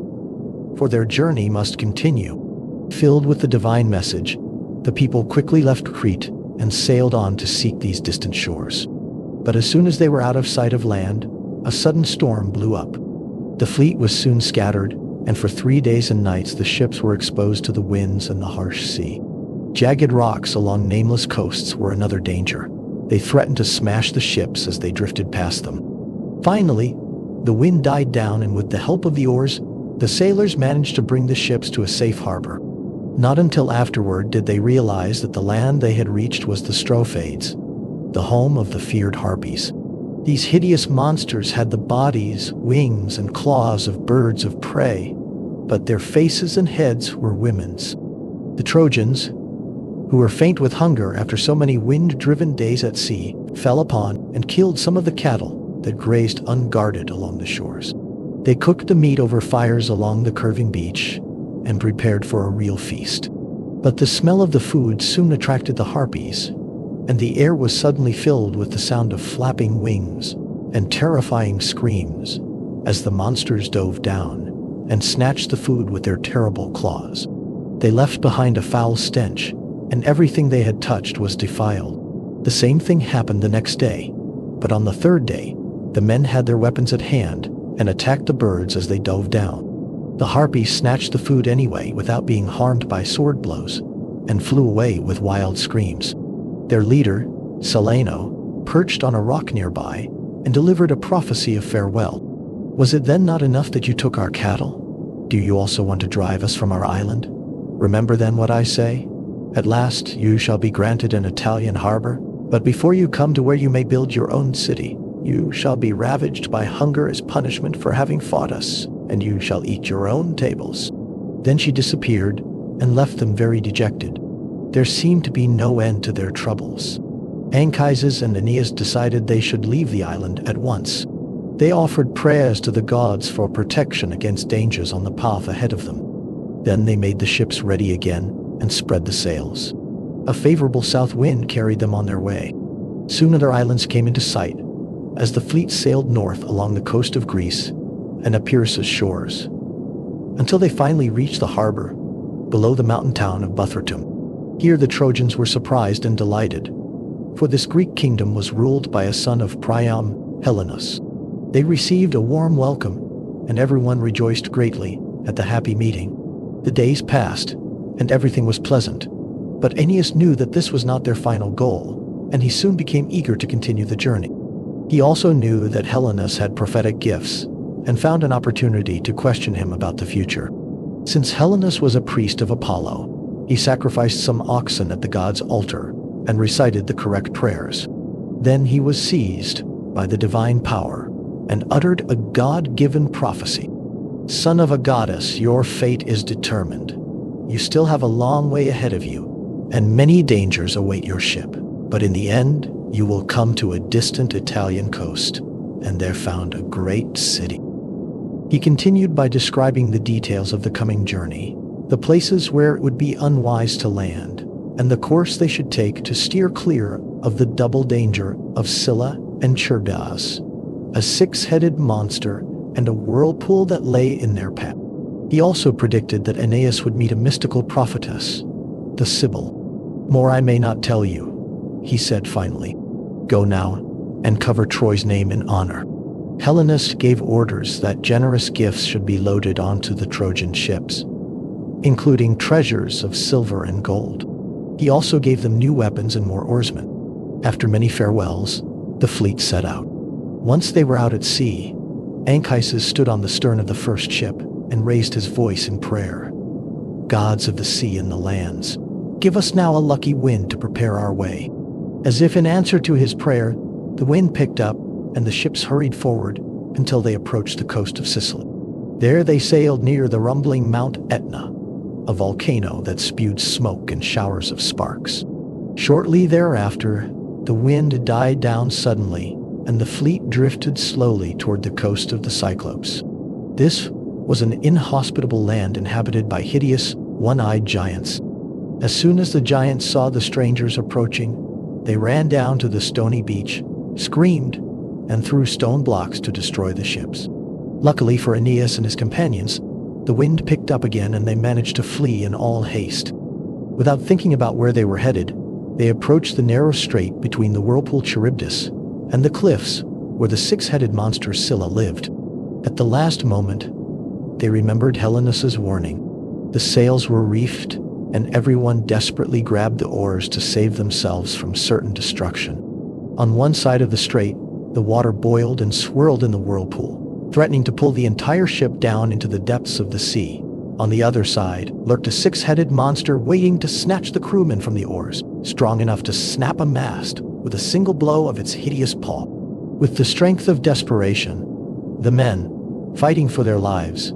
for their journey must continue. Filled with the divine message, the people quickly left Crete and sailed on to seek these distant shores. But as soon as they were out of sight of land, a sudden storm blew up. The fleet was soon scattered, and for 3 days and nights the ships were exposed to the winds and the harsh sea. Jagged rocks along nameless coasts were another danger. They threatened to smash the ships as they drifted past them. Finally, the wind died down, and with the help of the oars, the sailors managed to bring the ships to a safe harbor. Not until afterward did they realize that the land they had reached was the Strophades, the home of the feared harpies. These hideous monsters had the bodies, wings, and claws of birds of prey, but their faces and heads were women's. The Trojans, who were faint with hunger after so many wind-driven days at sea, fell upon and killed some of the cattle that grazed unguarded along the shores. They cooked the meat over fires along the curving beach and prepared for a real feast. But the smell of the food soon attracted the harpies, and the air was suddenly filled with the sound of flapping wings and terrifying screams as the monsters dove down and snatched the food with their terrible claws. They left behind a foul stench, and everything they had touched was defiled. The same thing happened the next day, but on the third day, the men had their weapons at hand and attacked the birds as they dove down. The harpies snatched the food anyway without being harmed by sword blows and flew away with wild screams. Their leader, Celaeno, perched on a rock nearby and delivered a prophecy of farewell. Was it then not enough that you took our cattle? Do you also want to drive us from our island? Remember then what I say? At last you shall be granted an Italian harbor, but before you come to where you may build your own city, you shall be ravaged by hunger as punishment for having fought us, and you shall eat your own tables. Then she disappeared and left them very dejected. There seemed to be no end to their troubles. Anchises and Aeneas decided they should leave the island at once. They offered prayers to the gods for protection against dangers on the path ahead of them. Then they made the ships ready again and spread the sails. A favorable south wind carried them on their way. Soon other islands came into sight as the fleet sailed north along the coast of Greece and Epirus's shores, until they finally reached the harbor below the mountain town of Buthrotum. Here the Trojans were surprised and delighted, for this Greek kingdom was ruled by a son of Priam, Helenus. They received a warm welcome, and everyone rejoiced greatly at the happy meeting. The days passed, and everything was pleasant, but Aeneas knew that this was not their final goal, and he soon became eager to continue the journey. He also knew that Helenus had prophetic gifts, and found an opportunity to question him about the future. Since Helenus was a priest of Apollo, he sacrificed some oxen at the god's altar and recited the correct prayers. Then he was seized by the divine power and uttered a God-given prophecy. Son of a goddess, your fate is determined. You still have a long way ahead of you, and many dangers await your ship. But in the end, you will come to a distant Italian coast, and there found a great city. He continued by describing the details of the coming journey, the places where it would be unwise to land, and the course they should take to steer clear of the double danger of Scylla and Charybdis, a six-headed monster and a whirlpool that lay in their path. He also predicted that Aeneas would meet a mystical prophetess, the Sibyl. More I may not tell you, he said finally. Go now and cover Troy's name in honor. Helenus gave orders that generous gifts should be loaded onto the Trojan ships, including treasures of silver and gold. He also gave them new weapons and more oarsmen. After many farewells, the fleet set out. Once they were out at sea, Anchises stood on the stern of the first ship and raised his voice in prayer. Gods of the sea and the lands, give us now a lucky wind to prepare our way. As if in answer to his prayer, the wind picked up and the ships hurried forward until they approached the coast of Sicily. There they sailed near the rumbling Mount Etna, a volcano that spewed smoke and showers of sparks. Shortly thereafter, the wind died down suddenly, and the fleet drifted slowly toward the coast of the Cyclopes. This was an inhospitable land inhabited by hideous, one-eyed giants. As soon as the giants saw the strangers approaching, they ran down to the stony beach, screamed, and threw stone blocks to destroy the ships. Luckily for Aeneas and his companions, the wind picked up again and they managed to flee in all haste. Without thinking about where they were headed, they approached the narrow strait between the whirlpool Charybdis and the cliffs where the six-headed monster Scylla lived. At the last moment, they remembered Helenus's warning. The sails were reefed, and everyone desperately grabbed the oars to save themselves from certain destruction. On one side of the strait, the water boiled and swirled in the whirlpool, threatening to pull the entire ship down into the depths of the sea. On the other side lurked a six-headed monster waiting to snatch the crewmen from the oars, strong enough to snap a mast with a single blow of its hideous paw. With the strength of desperation, the men, fighting for their lives,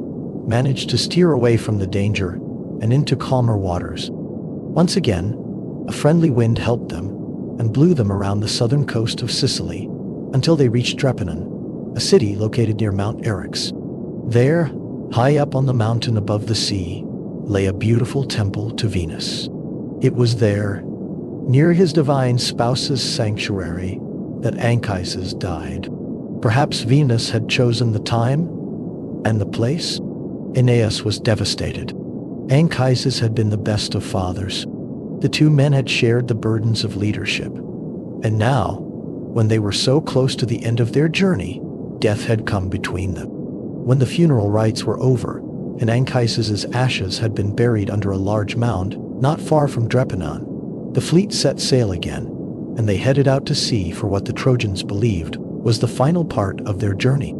managed to steer away from the danger and into calmer waters. Once again, A friendly wind helped them and blew them around the southern coast of Sicily until they reached Drepanum, a city located near Mount Eryx. There, high up on the mountain above the sea, lay a beautiful temple to Venus. It was there, near his divine spouse's sanctuary, that Anchises died. Perhaps Venus had chosen the time and the place? Aeneas was devastated. Anchises had been the best of fathers. The two men had shared the burdens of leadership. And now, when they were so close to the end of their journey, death had come between them. When the funeral rites were over, and Anchises' ashes had been buried under a large mound not far from Drepanum, the fleet set sail again, and they headed out to sea for what the Trojans believed was the final part of their journey.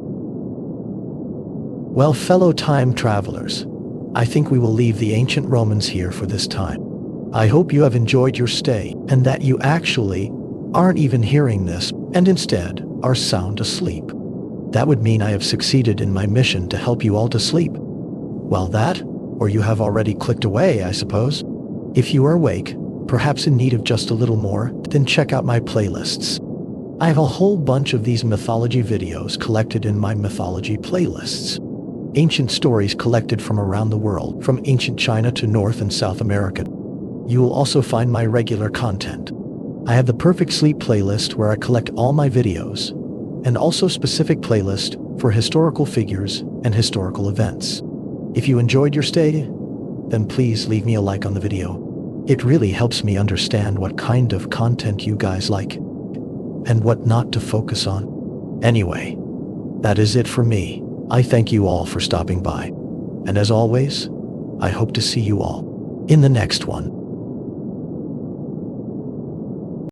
Well, fellow time travelers, I think we will leave the ancient Romans here for this time. I hope you have enjoyed your stay and that you actually aren't even hearing this and instead are sound asleep. That would mean I have succeeded in my mission to help you all to sleep. Well, that, or you have already clicked away, I suppose. If you are awake, perhaps in need of just a little more, then check out my playlists. I have a whole bunch of these mythology videos collected in my mythology playlists. Ancient stories collected from around the world, from ancient China to North and South America. You will also find my regular content. I have the perfect sleep playlist where I collect all my videos, and also specific playlist for historical figures and historical events. If you enjoyed your stay, then please leave me a like on the video. It really helps me understand what kind of content you guys like and what not to focus on. Anyway, that is it for me. I thank you all for stopping by. And as always, I hope to see you all in the next one.